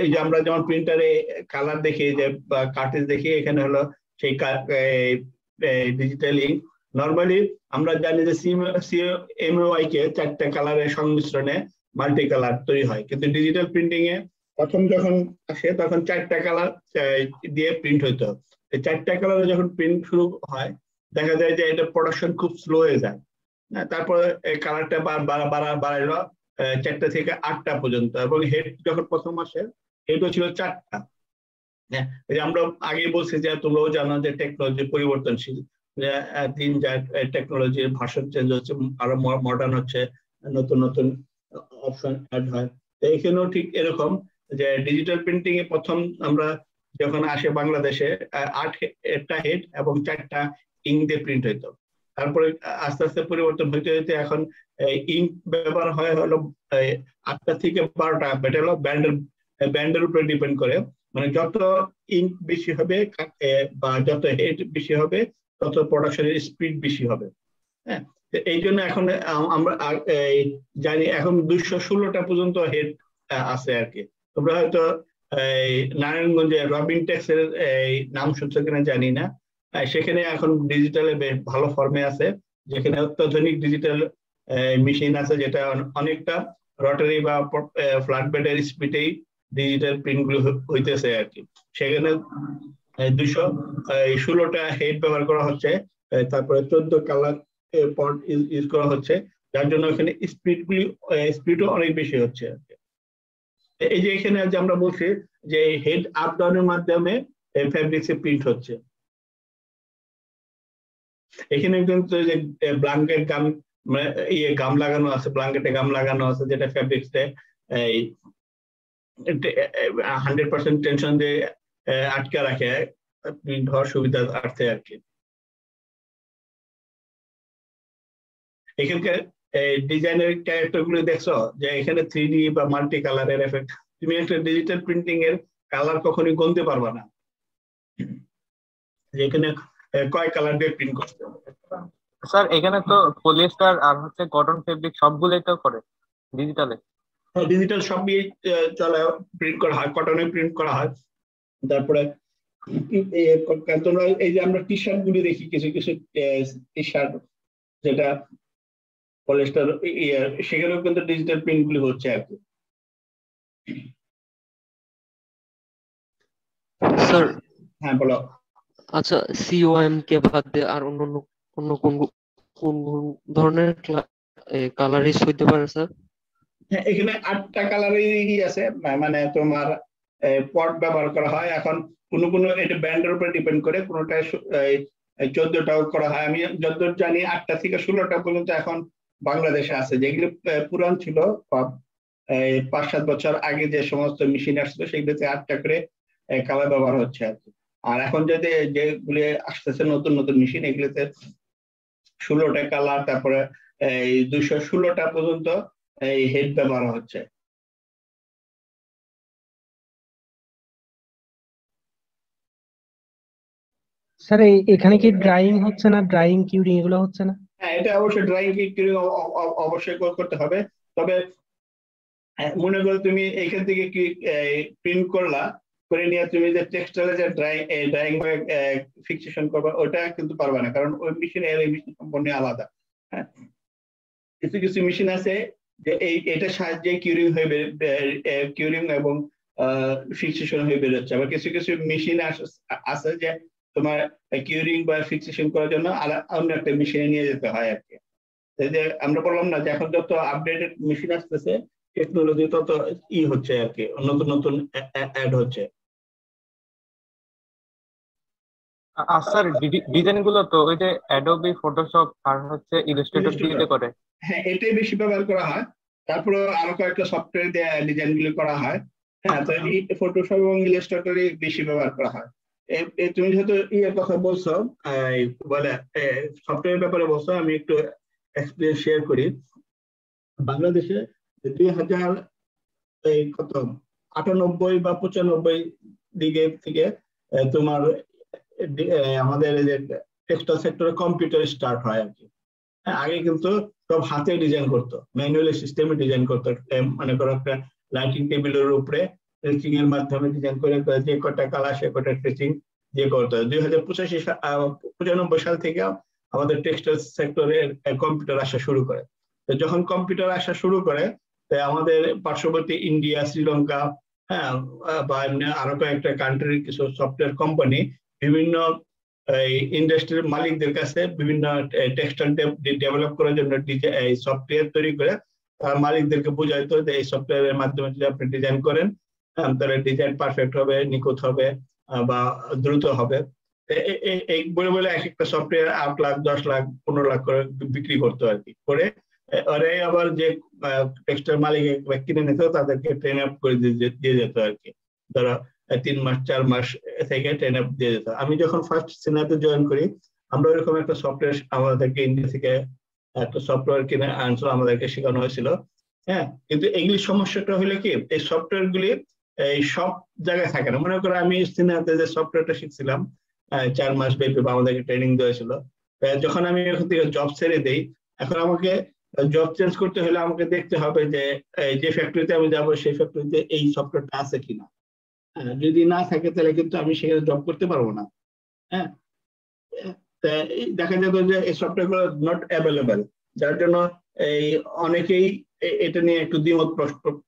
এই যে আমরা যেমন প্রিন্টারে কালার দেখি যে বা কার্টেজ দেখি, এখানে হলো সেই ডিজিটাল ইঙ্ক। নর্মালি আমরা জানি যে CMYK কে 4টা কালারের সংমিশ্রণে মাল্টি কালার তৈরি হয়, কিন্তু ডিজিটাল প্রিন্টিং এ প্রথম যখন আসে তখন 4টা কালার দিয়ে প্রিন্ট হইতো। 4টা কালারে যখন প্রিন্ট শুরু হয় দেখা যায় যে এটা প্রোডাকশন খুব স্লো হয়ে যায়। তারপরে কালারটা বাড়াইলো 4টা থেকে 8টা পর্যন্ত, এবং হেড যখন প্রথম আসে হেডও ছিল 4টা। হ্যাঁ, আমরা আগে বলছি যে তোমরাও জানো যে টেকনোলজি পরিবর্তনশীল, দিন যা টেকনোলজির ভার্সন চেঞ্জ হচ্ছে, আরো মডার্ন হচ্ছে, নতুন নতুন অপশন অ্যাড হয়। এখানেও ঠিক এরকম যে ডিজিটাল প্রিন্টিং এ প্রথম আমরা যখন আসে বাংলাদেশে 8টা হেড এবং 4টা ইঙ্ক দিয়ে প্রিন্ট হইতো। তারপরে আস্তে আস্তে পরিবর্তন হইতে হইতে এখন ইঙ্ক ব্যবহার হয় হলো 8টা থেকে 12টা, এটা হলো ব্যান্ডের উপরে ডিপেন্ড করে, মানে যত ইঙ্ক বেশি হবে বা যত হেড বেশি হবে তত প্রোডাকশনের স্পিড বেশি হবে। হ্যাঁ, এই জন্য এখন আমরা জানি এখন 216টা পর্যন্ত হেড আছে আর কি। তোমরা হয়তো নারায়ণগঞ্জে রবিনটেক্স এর নাম শুনছো কিনা জানি না, সেখানে এখন ডিজিটালে বেশ ভালো ফর্মে আছে, যেখানে অত্যাধুনিক ডিজিটাল মেশিন আছে, যেটা অনেকটা রটারি বা ফ্ল্যাট বেডের স্পিডেই ডিজিটাল প্রিন্ট গুলো হইতেছে আর কি। সেখানে 216টা হেড ব্যবহার করা হচ্ছে, তারপরে 14 কালার পট ইউজ করা হচ্ছে, যার জন্য এখানে স্পিডও অনেক বেশি হচ্ছে আর কি। এই যে এখানে যে আমরা বলছি যে হেড আপ ডাউনের মাধ্যমে ফ্যাব্রিক্সে প্রিন্ট হচ্ছে। এখানে কিন্তু যে ব্ল্যাঙ্কেট গাম গাম লাগানো আছে, ব্ল্যাঙ্কেটে গাম লাগানো আছে, যেটা ফ্যাব্রিক্সে 100% টেনশন দিয়ে আটকে রাখে, প্রিন্ট হওয়ার সুবিধা আছে আর কি। এখানকার ডিজাইনের ক্যারেক্টার গুলো দেখছো যে এখানে 3D বা মাল্টি কালারের এফেক্ট। তুমি একটা ডিজিটাল প্রিন্টিং এর কালার কখনোই গুনতে পারবা না, যেখানে কয় কালার দিয়ে প্রিন্ট করতে হবে। স্যার এখানে তো পলিয়েস্টার আর হচ্ছে কটন ফেব্রিক সবগুলোই তো করে ডিজিটালে। হ্যাঁ, ডিজিটাল সবই চলে, প্রিন্ট করা হয়, কটনে প্রিন্ট করা হয়। তারপরে তোমরা এই যে আমরা টি শার্ট গুলি দেখি, কিছু কিছু টি শার্ট যেটা পলিয়েস্টার, সেখানেও কিন্তু ডিজিটাল প্রিন্ট গুলি হচ্ছে আর কি। স্যার হ্যাঁ বলো। আচ্ছা, সিওএম কে বাদ দিয়ে আর অন্য কোন কোন ধরনের কালারিস হইতে পারে স্যার? হ্যাঁ, এখানে 8টা কালারই আছে, মানে তোমার পট ব্যবহার করা হয়। এখন কোনো এটা ব্র্যান্ডের উপরে ডিপেন্ড করে, কোনোটায় 14টাও করা হয়। আমি যতদূর জানি 8টা থেকে 16টা পর্যন্ত এখন বাংলাদেশে আছে, যেগুলো পুরান ছিল 5-7 বছর আগে যে সমস্ত মেশিন আসছিল, সেগুলোতে 8টা করে কালার ব্যবহার হচ্ছে আর কি। আর এখন যেগুলি আসতেছে নতুন নতুন মেশিন, এগুলোতে 16টা কালার, তারপরে 216টা পর্যন্ত এই হেড ব্যবহার হচ্ছে। স্যার এখানে কি ড্রাইং হচ্ছে না, ড্রাইং কিউরিং এগুলো হচ্ছে না? হ্যাঁ, এটা অবশ্যই ড্রয়িং কিউরিং অবশ্যই করতে হবে। তবে মনে করো তুমি এখান থেকে কি প্রিন্ট করে নিয়ে তুমি যে টেক্সটাইলে যে ড্রাইং ফিক্সেশন করবে, ওটা কিন্তু পারবে না, কারণ ওই মেশিন এর এই মেশিন সম্পূর্ণ আলাদা। হ্যাঁ, কিছু কিছু মেশিন আছে যে এটার সাহায্যে কিউরিং এবং ফিক্সেশন হয়ে বেরোচ্ছে। আবার কিছু কিছু মেশিন আছে যে তোমার কিউরিং বা ফিক্সেশন করার জন্য অন্য একটা মেশিনে নিয়ে যেতে হয় আর কি। যে আমরা বললাম না যে এখন যত আপডেটেড মেশিন আসতেছে, টেকনোলজি তত হচ্ছে আর কি, নতুন নতুন অ্যাড হচ্ছে। আর স্যার ডিজাইন গুলো তো ওই যে অ্যাডোবি ফটোশপ আর হচ্ছে ইলাস্ট্রেটর দিয়ে করে। হ্যাঁ, এটাই বেশি ব্যবহার করা হয়। তারপরে আরো কয়েকটা সফটওয়্যার দিয়ে ডিজাইন গুলো করা হয়। হ্যাঁ, তো ফটোশপ এবং ইলাস্ট্রেটরই বেশি ব্যবহার করা হয়। তুমি যেহেতু কথা বলছো, বলে সফটওয়্যার ব্যাপারে বলছো, আমি একটু এক্সপিরিয়েন্স শেয়ার করি। বাংলাদেশে 2098 বা 95 দিকে থেকে তোমার আমাদের যে টেক্সটাইল সেক্টরে কম্পিউটার স্টার্ট হয় আর কি। আগে কিন্তু সব হাতে ডিজাইন করতো, ম্যানুয়ালি সিস্টেমে ডিজাইন করতো। মনে করো একটা লাইটিং টেবিলের উপরে ট্রেসিং এর মাধ্যমে ডিজাইন করে যে কটা কালার সে কটা ট্রেসিং দিয়ে করতে হয়। 2095 সাল থেকে আমাদের টেক্সটাইল সেক্টরে কম্পিউটার আসা শুরু করে। তো যখন কম্পিউটার আসা শুরু করে, আমাদের পার্শ্ববর্তী ইন্ডিয়া, শ্রীলঙ্কা, হ্যাঁ, বা আরো কয়েকটা কান্ট্রির কিছু সফটওয়্যার কোম্পানি বিভিন্ন ইন্ডাস্ট্রির মালিকদের কাছে বিভিন্ন টেক্সটাইল ডেভেলপ করার জন্য সফটওয়্যার তৈরি করে তার মালিকদেরকে বোঝাইতো যে এই সফটওয়্যারের মাধ্যমে যদি আপনি ডিজাইন করেন, তাহলে ডিজাইন পারফেক্ট হবে, নিখুঁত হবে বা দ্রুত হবে। এই বলে এক একটা সফটওয়্যার 8 লাখ, 10 লাখ, 15 লাখ করে বিক্রি করতো আর কি। করে ওরাই আবার যে টেক্সটাইল মালিক কিনে নিত, তাদেরকে ট্রেন আপ করে দিয়ে যেত আর কি। ধরো 3 মাস 4 মাস থেকে ট্রেন আপ দিয়ে যেত। আমি যখন ফার্স্ট সিনাতে জয়েন করি, আমরা এরকম একটা সফটওয়্যার আমাদেরকে ইন্ডিয়া থেকে একটা সফটওয়্যার কিনে আনছিল, আমাদেরকে শেখানো হয়েছিল। হ্যাঁ, কিন্তু এগুলি সমস্যাটা হলো কি, এই সফটওয়্যার গুলি এই সব জায়গায় থাকে না। মনে করো আমি সিনাতে যে সফটওয়্যারটা শিখছিলাম 4 মাস ব্যাপী আমাদেরকে ট্রেনিং দিয়েছিল, যখন আমি এখান থেকে জব ছেড়ে দিই, এখন আমাকে জব চেঞ্জ করতে হলে আমাকে দেখতে হবে যে ফ্যাক্টরিতে আমি যাবো সেই ফ্যাক্টরিতে এই সফটওয়্যারটা আছে কিনা। যদি না থাকে তাহলে কিন্তু আমি সেখানে জব করতে পারবো না। হ্যাঁ, দেখা যেত যে এই সফটওয়্যার গুলো নট অ্যাভেলেবেল, যার জন্য এই অনেকেই এটা নিয়ে একটু দ্বিমত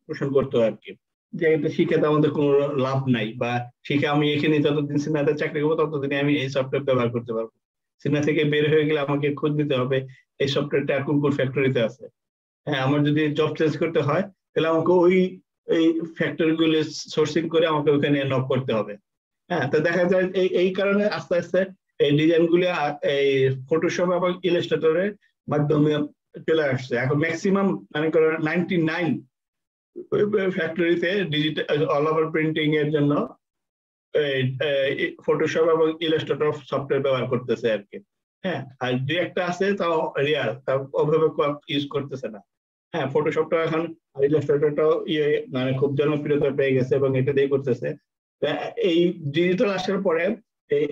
পোষণ করতো আর কি, যে এটা শিখে তো আমাদের কোনো লাভ নাই, বা শিখে আমি এখানে যতদিন সিনাতে চাকরি করবো ততদিনে আমি এই সফটওয়্যার ব্যবহার করতে পারবো, সিনা থেকে বের হয়ে গেলে আমাকে খোঁজ নিতে হবে এই সফটওয়্যারটা কোন কোন ফ্যাক্টরিতে আছে। হ্যাঁ, আমার যদি জব চেঞ্জ করতে হয় তাহলে আমাকে ওই ফ্যাক্টরি গুলো সোর্সিং করে আমাকে ওখানে নক করতে হবে। হ্যাঁ, তো দেখা যায় এই কারণে আস্তে আস্তে এই ডিজাইন গুলো এই ফটোশপ এবং ইলাস্ট্রেটরের মাধ্যমে চলে আসছে। এখন ম্যাক্সিমাম মানে 99 ফ্যাক্টরিতে ডিজিটাল অল ওভার প্রিন্টিং এর জন্য ফটোশপ এবং ইলাস্ট্রেটর সফটওয়্যার ব্যবহার করতেছে আর কি। হ্যাঁ, আর দুই একটা আছে তাও রিয়ার, তাও ওভাবে ইউজ করতেছে না। হ্যাঁ, ফটোশপটা এখন ইলাস্ট্রেটরটাও মানে খুব জনপ্রিয়তা পেয়ে গেছে এবং এটা দিয়ে করতেছে। এই ডিজিটাল আসার পরে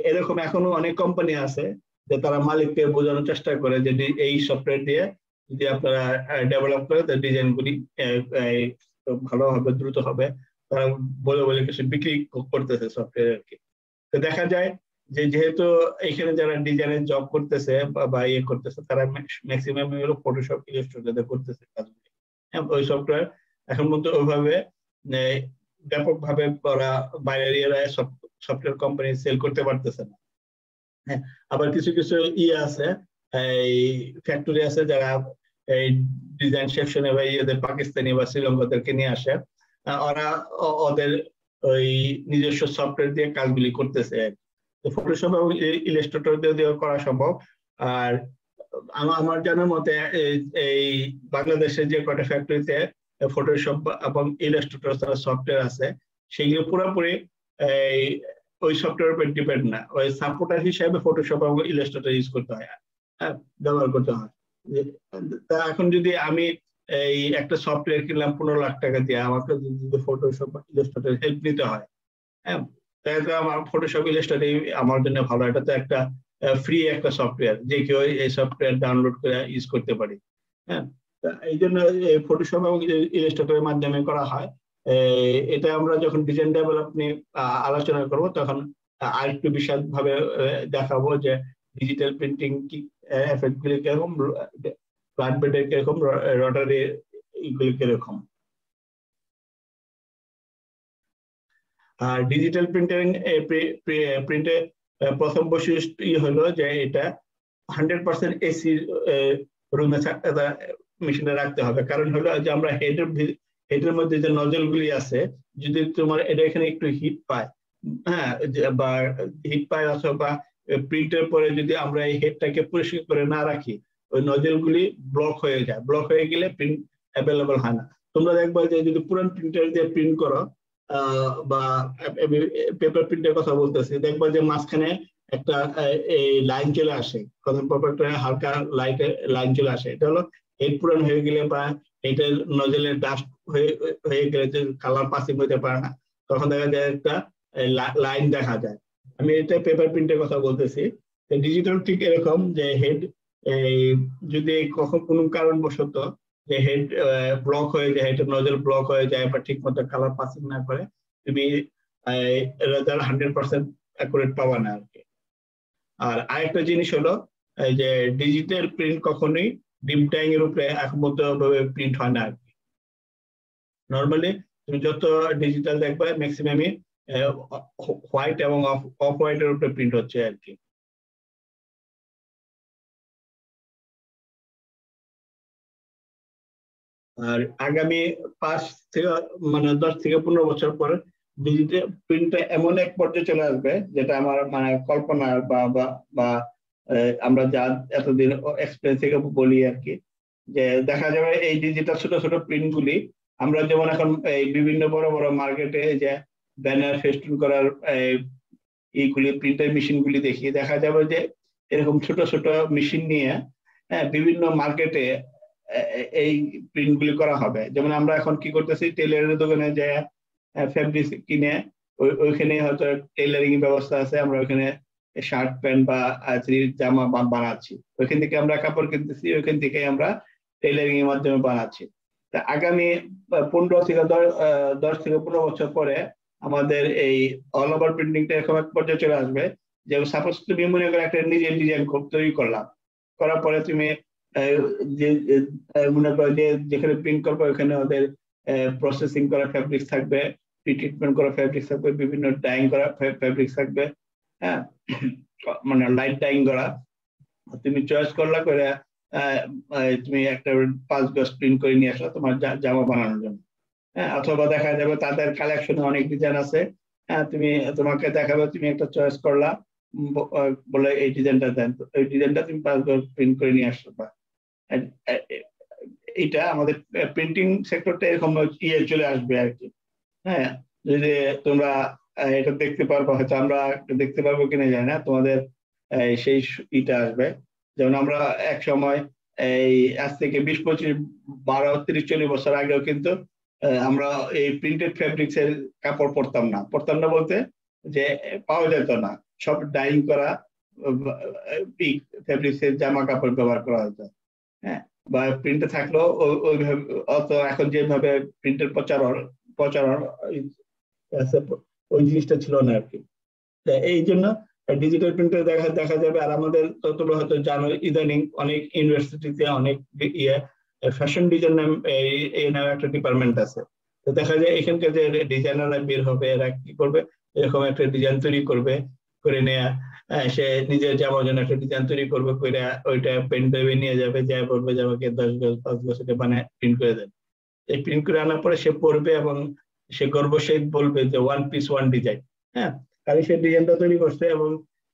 এরকম এখনো অনেক কোম্পানি আছে যে তারা মালিককে বোঝানোর চেষ্টা করে যে এই সফটওয়্যার দিয়ে যদি আপনারা ডেভেলপ করে তার ডিজাইন গুলি ভালো হবে, দ্রুত হবে, তারা বলে বলে কিছু বিক্রি করতেছে সফটওয়্যার আর কি। তো দেখা যায় যে যেহেতু এখানে যারা ডিজাইনের জব করতেছে বা ইয়ে করতেছে তারা ম্যাক্সিমাম হলো ফটোশপ ইলাস্ট্রেটর করতেছে কাজগুলি। হ্যাঁ, ওই সফটওয়্যার এখন পর্যন্ত ওইভাবে ব্যাপকভাবে ওরা বাইরের সফটওয়্যার কোম্পানি সেল করতে পারতেছে না। হ্যাঁ, আবার কিছু কিছু আছে এই ফ্যাক্টরি আছে যারা এই ডিজাইন সেকশনে বা ইয়েদের পাকিস্তানি বা শ্রীলঙ্কাদেরকে নিয়ে আসে, ওরা ওদের ওই নিজস্ব সফটওয়্যার দিয়ে কাজগুলি করতেছে। ফটোশপ এবং ইলাস্ট্রেটর দিয়ে করা সম্ভব। আর আমার জানার মতে এই বাংলাদেশে যে কটা ফ্যাক্টরিতে ফটোশপ এবং ইলাস্ট্রেটর সফটওয়্যার আছে সেগুলো পুরোপুরি ওই সফটওয়্যার উপর ডিপেন্ড না, ওই সাপোর্টার হিসেবে ফটোশপ এবং ইলাস্ট্রেটর ইউজ করতে হয়, ব্যবহার করতে হয়। তা এখন যদি আমি এই একটা সফটওয়্যার কিনলাম 15 লাখ টাকা দিয়ে, আমাকে যদি ফটোশপ বা ইলাস্ট্রেটর হেল্প নিতে হয়, হ্যাঁ, তাহলে আমার ফটোশপ ইলাস্ট্রেটর আমার জন্য ভালো। এটা তো একটা ফ্রি একটা সফটওয়্যার, যে কেউ এই সফটওয়্যার ডাউনলোড করে ইউজ করতে পারি। হ্যাঁ, এই জন্য ফটোশপ এবং ইলাস্ট্রেটরের মাধ্যমে করা হয়। এটা আমরা যখন ডিজাইন ডেভেলপ নিয়ে আলোচনা করব তখন আরেকটু বিশদভাবে দেখাবো যে ডিজিটাল প্রিন্টিং কি এফেক্ট গুলি কিরকম, ফ্ল্যাট বেডের কিরকম, রটারি এগুলি কিরকম। আর ডিজিটাল প্রিন্টে প্রথম বৈশিষ্ট্য হলো যে এটা 100% এসি রুমে মেশিনে রাখতে হবে। কারণ হলো যে আমরা হেডের মধ্যে যে নজল গুলি আছে, যদি তোমার এটা এখানে একটু হিট পায়, হ্যাঁ, বা হিট পায় অথবা প্রিন্টের পরে যদি আমরা এই হেডটাকে পরিষ্কার করে না রাখি, ওই নজল গুলি ব্লক হয়ে যায়। ব্লক হয়ে গেলে প্রিন্ট অ্যাভেলেবল হয় না। তোমরা দেখবা যে যদি পুরান প্রিন্টার দিয়ে প্রিন্ট করো বা পেপার প্রিন্টের কথা বলতেছি, দেখবা যে মাঝখানে একটা এই লাইন চলে আসে, প্রথম পেপারটা হালকা লাইন চলে আসে। এটা হলো হেড পুরান হয়ে গেলে বা এটা নজলের ডাস্ট হয়ে গেলে যে কালার পাসিং হতে পারে না, তখন দেখা যায় একটা লাইন দেখা যায়। আমি এটা পেপার প্রিন্টের কথা বলতেছি। ডিজিটাল ঠিক এরকম যে হেড যদি কখন কোনো কারণবশত যে হেড ব্লক হয়ে যায়, হেডের নজল ব্লক হয়ে যায় বা ঠিক মতো কালার পাসিং না করে, তুমি রেজাল্ট 100% অ্যাকুরেট পাবা না আর কি। আর আরেকটা জিনিস হলো যে ডিজিটাল প্রিন্ট কখনোই ডিপ ডাইং এর উপরে একমত ভাবে প্রিন্ট হয় না আর কি। নর্মালি তুমি যত ডিজিটাল দেখবে ম্যাক্সিমামই হোয়াইট এবং অফ হোয়াইটের উপরে প্রিন্ট হচ্ছে আর কি। আর আগামী 5 থেকে 10 থেকে 15 বছর পর ডিজিটাল প্রিন্টটা এমন এক পর্যায়ে চলে আসবে যেটা আমার কল্পনা বা আমরা যা এতদিন এক্সপিরিয়েন্স থেকে বলি আর কি, যে দেখা যাবে এই ডিজিটাল ছোট ছোট প্রিন্ট গুলি আমরা যেমন এখন এই বিভিন্ন বড় বড় মার্কেটে যে ব্যানার ফেস্টুন করার এইগুলি প্রিন্টার মেশিন গুলি দেখি, দেখা যাবে যে এরকম ছোট ছোট মেশিন নিয়ে বিভিন্ন মার্কেটে এই প্রিন্ট গুলি করা হবে। যেমন আমরা এখন কি করতেছি, টেলারের দোকানে যে ফেব্রিক কিনে ওইখানে হয়তো টেলারিং ব্যবস্থা আছে, আমরা ওইখানে শার্ট প্যান্ট বা জামা বানাচ্ছি, ওইখান থেকে আমরা কাপড় কিনতেছি, ওইখান থেকে আমরা টেলারিং এর মাধ্যমে বানাচ্ছি। আগামী 10 থেকে 15 বছর পরে আমাদের এই অল ওভার প্রিন্টিংটা এরকম এক পর্যায়ে চলে আসবে যে সাপোজ তুমি মনে করো একটা নিজের ডিজাইন তৈরি করলাম, করার পরে তুমি যে মনে করো যে যেখানে প্রিন্ট করবে ওখানে ওদের প্রসেসিং করা ফ্যাব্রিক থাকবে, প্রিট্রিটমেন্ট করা ফ্যাব্রিক থাকবে, বিভিন্ন ডাইং করা ফ্যাব্রিক থাকবে, হ্যাঁ মানে লাইট ডাইং করা। তুমি চয়েস করলা করে তুমি একটা 5 গজ প্রিন্ট করে নিয়ে আসলা তোমার জামা বানানোর জন্য, হ্যাঁ। অথবা দেখা যাবে তাদের কালেকশনে অনেক ডিজাইন আছে, হ্যাঁ তুমি তোমাকে দেখাবে, তুমি একটা চয়েস করলা, বলে এই ডিজাইনটা দেন, তো এই ডিজাইনটা তুমি 5 গজ প্রিন্ট করে নিয়ে আসবা। এটা আমাদের প্রিন্টিং সেক্টরটা এরকম চলে আসবে আর কি, হ্যাঁ। যদি তোমরা এটা দেখতে পারবো, হয়তো আমরা দেখতে পারবো কিনা জানি না, তোমাদের সেই ইটা আসবে। যেমন আমরা এক সময় এই আজ থেকে 20, 25, 12, 30, 40 বছর আগেও কিন্তু আমরা এই প্রিন্টেড ফ্যাব্রিক্স এর কাপড় পরতাম না বলতে যে পাওয়া যেত না, সব ডাইং করা ফ্যাব্রিক্স এর জামা কাপড় ব্যবহার করা হতো, হ্যাঁ। বা প্রিন্টে থাকলেও ওইভাবে অত এখন যেভাবে প্রিন্টের প্রচারণ ওই জিনিসটা ছিল না আর কি। এই জন্য ডিজিটাল প্রিন্টে দেখা যাবে। আর আমাদের তোমরা হয়তো জানো ইদানিং অনেক ইউনিভার্সিটিতে অনেক ফ্যাশন ডিজাইন নামে একটা ডিপার্টমেন্ট আছে। তো দেখা যায় এখানকার যে ডিজাইনাররা বের হবে, এরা কি করবে, এরকম একটা ডিজাইন তৈরি করবে, করে নেয়া সে নিজের জামার জন্য একটা ডিজাইন তৈরি করবে, করে ওইটা পেন ড্রাইভে নিয়ে যাবে, যা বলবে যে আমাকে 10 গজ 5 গজ এটা বানায় প্রিন্ট করে দেন। এই প্রিন্ট করে আনার পরে সে পড়বে এবং সে গর্বসহিত বলবে যে 1 পিস 1 ডিজাইন, হ্যাঁ। কারণ সে ডিজাইনটা তৈরি করছে এবং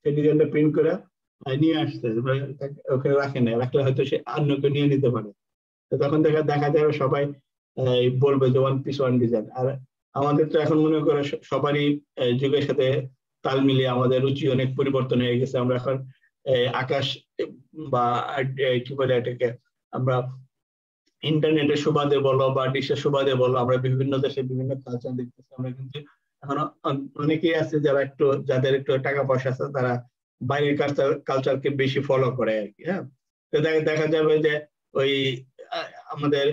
সেই ডিজাইনটা প্রিন্ট করে নিয়ে আসছে, ওখানে রাখে না, রাখলে হয়তো সে অন্যকে নিয়ে নিতে পারে। তো তখন দেখা যাবে সবাই বলবে যে 1 পিস 1 ডিজাইন। আর আমাদের তো এখন মনে করো সবারই যুগের সাথে তাল মিলিয়ে আমাদের রুচি অনেক পরিবর্তন হয়ে গেছে। আমরা এখন আকাশ বা কি বলে এটাকে, আমরা ইন্টারনেটের সুবাদে বলো বা ডিশের সুবাদে বলো, আমরা বিভিন্ন দেশে বিভিন্ন কালচার দেখতেছি। আমরা কিন্তু এখন অনেকেই আছে যাদের একটু টাকা পয়সা আছে, তারা বাইরের কালচারকে বেশি ফলো করে আর কি, হ্যাঁ। তো দেখা যাবে যে ওই আমাদের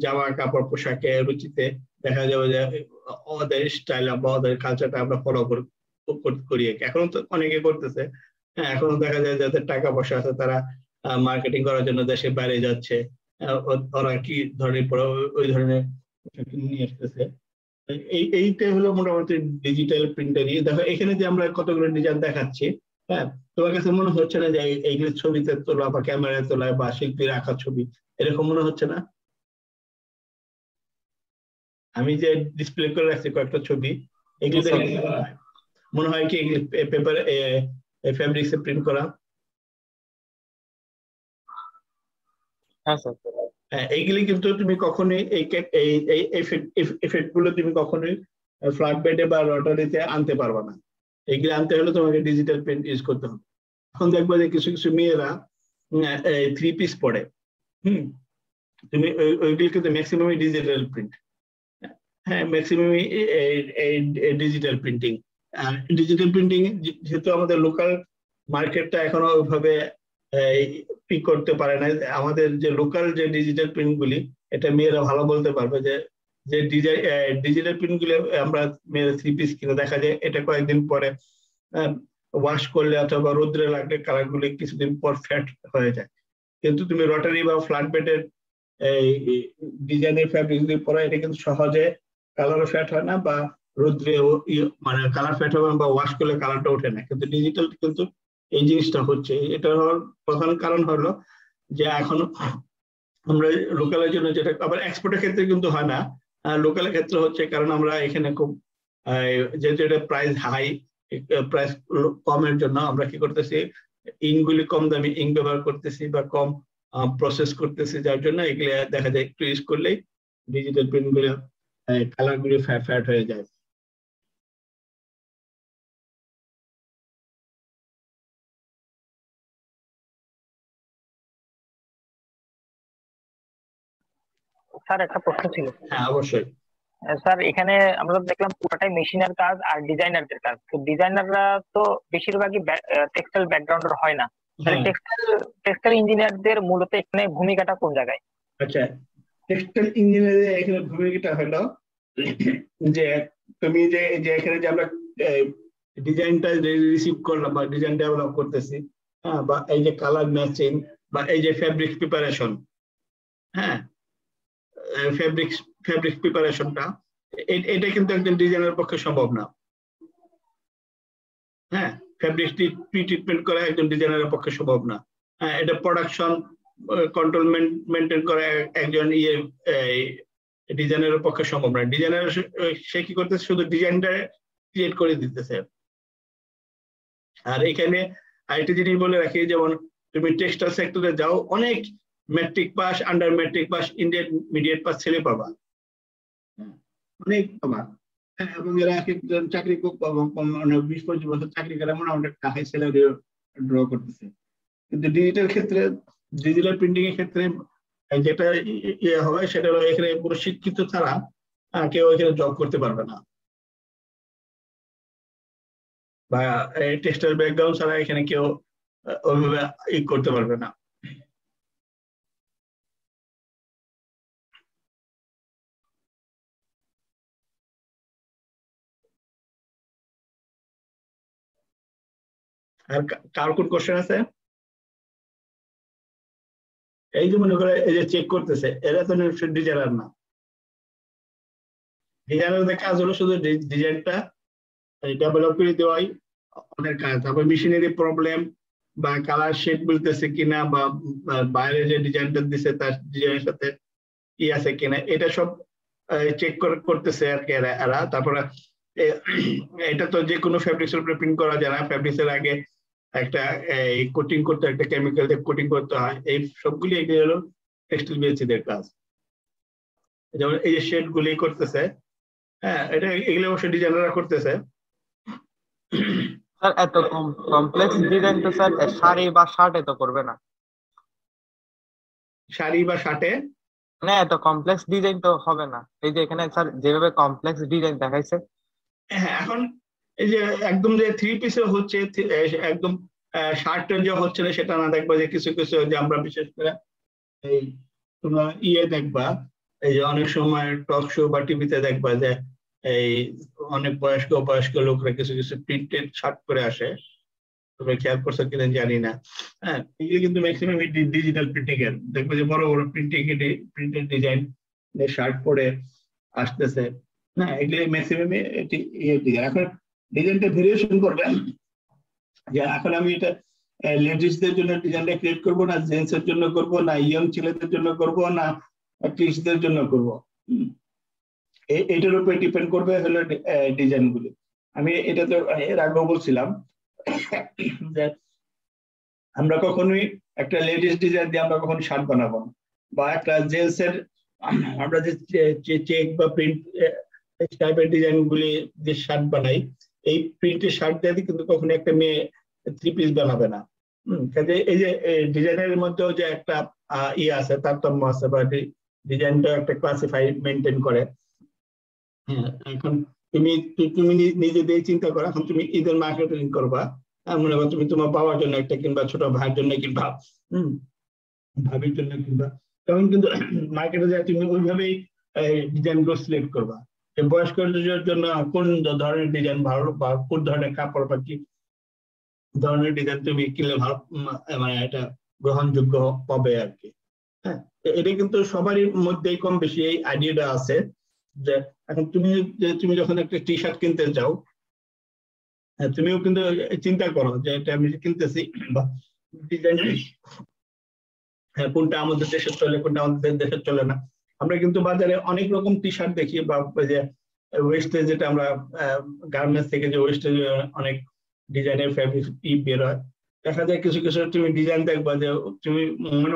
জামা কাপড় পোশাকে রুচিতে দেখা যাবে যে ওদের স্টাইল বা ওদের কালচারটা আমরা ফলো করি। এখন তো অনেকে করতেছে, হ্যাঁ। এখনো দেখা যায় যাদের টাকা পয়সা আছে তারা মার্কেটিং করার জন্য দেশের বাইরে যাচ্ছে, ওরা কি ধরনের ওই ধরনের নিয়ে আসতেছে। এইটা হলো মোটামুটি ডিজিটাল প্রিন্টারই। দেখো এখানে যে আমরা কতগুলো ডিজাইন দেখাচ্ছি, হ্যাঁ, তোমার কাছে মনে হচ্ছে না যে এইগুলো ছবিতে তোলা বা ক্যামেরায় তোলা বা শিল্পীর আঁকা ছবি, এরকম মনে হচ্ছে না? আমি যে ডিসপ্লে করে রাখছি কয়েকটা ছবি, এগুলো দেখে মনে হয় কি এগুলো পেপার ফ্যাব্রিক্সে প্রিন্ট করা? হ্যাঁ স্যার। এইগুলি কিন্তু তুমি কখনোই এই এফেক্ট গুলো তুমি কখনোই ফ্ল্যাট বেডে বা রটারিতে আনতে পারবে না। এইগুলো আনতে হলে তোমাকে ডিজিটাল প্রিন্ট ইউজ করতে হবে। এখন দেখবো যে কিছু কিছু মেয়েরা 3 পিস পরে, তুমি ওইগুলি কিন্তু ম্যাক্সিমামই ডিজিটাল প্রিন্ট, হ্যাঁ, ম্যাক্সিমামই ডিজিটাল প্রিন্টিং। ডিজিটাল প্রিন্টিং যেহেতু আমাদের লোকাল মার্কেটটা এখনো ওইভাবে পিক করতে পারে না, আমাদের যে লোকাল যে ডিজিটাল প্রিন্ট গুলি, এটা মেয়েরা ভালো বলতে পারবে যে ডিজিটাল প্রিন্ট গুলি আমরা মেয়েরা 3 পিস কিনে দেখা যায় এটা কয়েকদিন পরে ওয়াশ করলে অথবা রোদ্রে লাগলে কালার গুলি কিছুদিন পর ফ্যাট হয়ে যায়। কিন্তু তুমি রটারি বা ফ্ল্যাট বেডের ডিজাইনের ফ্যাব্রিক যদি পরে, এটা কিন্তু সহজে কালারও ফ্যাট হয় না বা রোদ্রে মানে কালার ফ্যাট হবে বা ওয়াশ করলে কালারটা ওঠে না। কিন্তু ডিজিটাল কিন্তু এই জিনিসটা হচ্ছে। এটা হওয়ার প্রধান কারণ হলো যে এখনো আমরা লোকালের জন্য, যেটা আবার এক্সপোর্টের ক্ষেত্রে কিন্তু হয় না, লোকালের ক্ষেত্রে হচ্ছে কারণ আমরা এখানে খুব যেহেতু এটা প্রাইস হাই, প্রাইস কমের জন্য আমরা কি করতেছি, ইঙ্কগুলি কম দামি ইঙ্ক ব্যবহার করতেছি বা কম প্রসেস করতেছি, যার জন্য এগুলো দেখা যায় একটু ইউজ করলেই ডিজিটাল প্রিন্ট গুলো কালার গুলি ফ্যাট হয়ে যায়। স্যার একটা প্রশ্ন ছিল। হ্যাঁ অবশ্যই স্যার, এখানে আমরা দেখলাম পুরোটাই মেশিনের কাজ আর ডিজাইনারদের কাজ। তো ডিজাইনাররা তো বেশিরভাগই টেক্সটাইল ব্যাকগ্রাউন্ডের হয় না, টেক্সটাইল ইঞ্জিনিয়ারদের মূলত এখানে ভূমিকাটা কোন জায়গায়? আচ্ছা, টেক্সটাইল ইঞ্জিনিয়ারের এখানে ভূমিকাটা হলো যে তুমি যে এখানে যে আমরা ডিজাইনটা রিসিভ করলাম বা ডিজাইন ডেভেলপ করতেছি, হ্যাঁ, বা এই যে কালার ম্যাচিং বা এই যে ফ্যাব্রিক প্রিপারেশন, হ্যাঁ, ফ্যাব্রিক প্রিপারেশনটা এটা কিন্তু একজন ডিজাইনারের পক্ষে সম্ভব না। হ্যাঁ, ফ্যাব্রিক প্রি ট্রিটমেন্ট করা একজন ডিজাইনারের পক্ষে সম্ভব না। হ্যাঁ, এটা প্রোডাকশন কন্ট্রোল মেনটেন করা একজন ডিজাইনারের পক্ষে সম্ভব না। ডিজাইনার সে কি করতেছে, শুধু ডিজাইনটা ক্রিয়েট করে দিতেছে। আর এখানে আরেকটা জিনিস বলে রাখি, যেমন তুমি টেক্সটাইল সেক্টরে যাও, অনেক matric pass, under matric pass, intermediate pass ছেলে পাবা, অনেক পাবা। এবং এরা একজন চাকরি 20-25 বছর চাকরি করে মোটামুটি হাই স্যালারি ড্র করতেছে। কিন্তু ডিজিটাল প্রিন্টিং এর ক্ষেত্রে যেটা ইয়ে হবে সেটা হলো এখানে পুরো শিক্ষিত ছাড়া কেউ এখানে জব করতে পারবে না, বা টেক্সটাইল ব্যাকগ্রাউন্ড ছাড়া এখানে কেউ ওইভাবে করতে পারবে না। আর কার কোন কোশ্চেন আছে? এই যে মনে করে এই যে চেক করতেছে, এরা তো ডিজাইনার না। ডিজাইনারদের কাজ হলো শুধু ডিজাইনটা ডেভেলপ করে দেওয়াই ওদের কাজ। তারপর মেশিনারি প্রবলেম বা কালার শেড বলতেছে কিনা, বা বাইরে যে ডিজাইনটা দিছে তার ডিজাইনের সাথে কি আছে কিনা, এটা সব চেক করতেছে আর কি এরা। তারপরে এটা তো যে কোনো ফ্যাব্রিক্সের উপরে প্রিন্ট করা যায় না, ফ্যাব্রিক্সের আগে একটা কোটিং করতে, একটা কেমিক্যাল দিয়ে কোটিং করতে হয়। এই সবগুলি এগুলি হলো টেক্সটাইল বিএসসিদের কাজ। যেমন এই যে শেড গুলি করতেছে, হ্যাঁ, এটা এগুলো অবশ্যই ডিজাইনাররা করতেছে। স্যার এত কমপ্লেক্স ডিজাইন তো স্যার শাড়ি বা শার্টে তো করবে না। শাড়ি বা শার্টে না, এত কমপ্লেক্স ডিজাইন তো হবে না। এই যে এখানে স্যার যেভাবে কমপ্লেক্স ডিজাইন দেখাইছে, হ্যাঁ, এখন এই যে একদম যে 3 পিসে হচ্ছে, একদম শার্ট যে হচ্ছে না সেটা না, দেখবা যে কিছু কিছু যে আমরা বিশেষ করে এই তোমরা দেখবা, এই যে অনেক সময় টক শো বা টিভিতে দেখবা যে এই অনেক বয়স্ক লোকরা কিছু কিছু প্রিন্টেড শার্ট পরে আসে। তোমরা খেয়াল করছো কিনা জানি না। হ্যাঁ, এগুলো কিন্তু ম্যাক্সিমাম ডিজিটাল প্রিন্টিং এর, দেখবে যে বড় বড় প্রিন্টেড ডিজাইন শার্ট পরে আসতেছে। হ্যাঁ, এগুলো ম্যাক্সিমাম ডিজাইন। এখন ডিজাইনটা ভেরিয়েশন করবেন, যে এখন আমি এটা লেডিসদের জন্য ডিজাইনটা ক্রিয়েট করবো, না জেন্টস এর জন্য করবো, না ইয়ং ছেলেদের জন্য করবো, না কিডসদের জন্য করবো, এটার উপরে ডিপেন্ড করবে হলো ডিজাইন গুলি। আমি এটা তো এর আগেও বলছিলাম যে আমরা কখনোই একটা লেডিস ডিজাইন দিয়ে আমরা কখনো শার্ট বানাবো না, বা একটা জেন্টস এর আমরা যে চেক বা প্রিন্ট টাইপের ডিজাইন গুলি যে শার্ট বানাই, এই প্রিন্টের শার্ট দিয়ে কিন্তু কখনো একটা মেয়ে 3 পিস বানাবে না। কাজে এই যে ডিজাইনের মধ্যেও যে একটা আছে, তারতম্য আছে, বা ডিজাইনটা একটা ক্লাসিফাই মেনটেন করে। হ্যাঁ, এখন তুমি নিজে দিয়ে চিন্তা করো, এখন তুমি ঈদের মার্কেটিং করবা, মনে করো তুমি তোমার বাবার জন্য একটা কিনবা, ছোট ভাইয়ের জন্য কিনবা, ভাবির জন্য কিনবা, তখন কিন্তু মার্কেটে যায় তুমি ওইভাবেই ডিজাইন গুলো সিলেক্ট করবা। বয়স্কদের জন্য কোন ধরনের ডিজাইন ভালো, বা কোন ধরনের কাপড় বা কি ধরনের ডিজাইন তুমি কিনলে ভালো, মানে এটা গ্রহণযোগ্য হবে আর কি। হ্যাঁ, এটা কিন্তু সবারই মধ্যেই কম বেশি এই আইডিয়াটা আছে, যে এখন তুমি যখন একটা টি শার্ট কিনতে যাও, তুমিও কিন্তু চিন্তা করো যে এটা আমি কিনতেছি, বা ডিজাইন কোনটা আমাদের দেশে চলে, কোনটা আমাদের দেশে চলে না। আমরা কিন্তু বাজারে অনেক রকম টি শার্ট দেখি, বা যে ওয়েস্টেজ, যেটা আমরা গার্মেন্টস থেকে যে ওয়েস্টেজ অনেক ডিজাইনের ফ্যাব্রিক বের হয়, দেখা যায় কিছু কিছু তুমি ডিজাইন দেখবা যে তুমি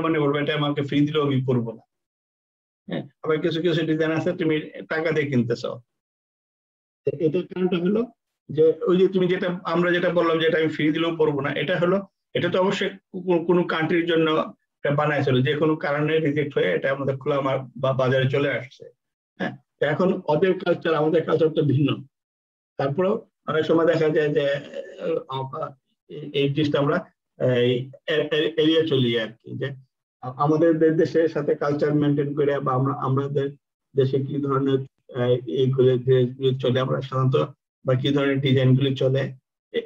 মনে করবে এটা আমাকে ফ্রি দিলেও আমি পরবো না। হ্যাঁ, আবার কিছু কিছু ডিজাইন আছে তুমি টাকা দিয়ে কিনতেছ। এটার কারণটা হলো যে ওই যে তুমি আমরা যেটা বললাম যে এটা আমি ফ্রি দিলেও পরবো না, এটা হলো, এটা তো অবশ্যই কোনো কান্ট্রির জন্য বানাইছিল, যে কোনো কারণে রিজেক্ট হয়ে এটা আমাদের খোলা বাজারে চলে আসছে। হ্যাঁ, এখন ওদের কালচার আমাদের কালচার তো ভিন্ন। তারপরেও অনেক সময় দেখা যায় যে এই জিনিসটা আমরা এড়িয়ে চলি আর কি, যে আমাদের দেশের সাথে কালচার মেনটেন করে, বা আমাদের দেশে কি ধরনের এইগুলো চলে আমরা সাধারণত, বা কি ধরনের ডিজাইন গুলি চলে,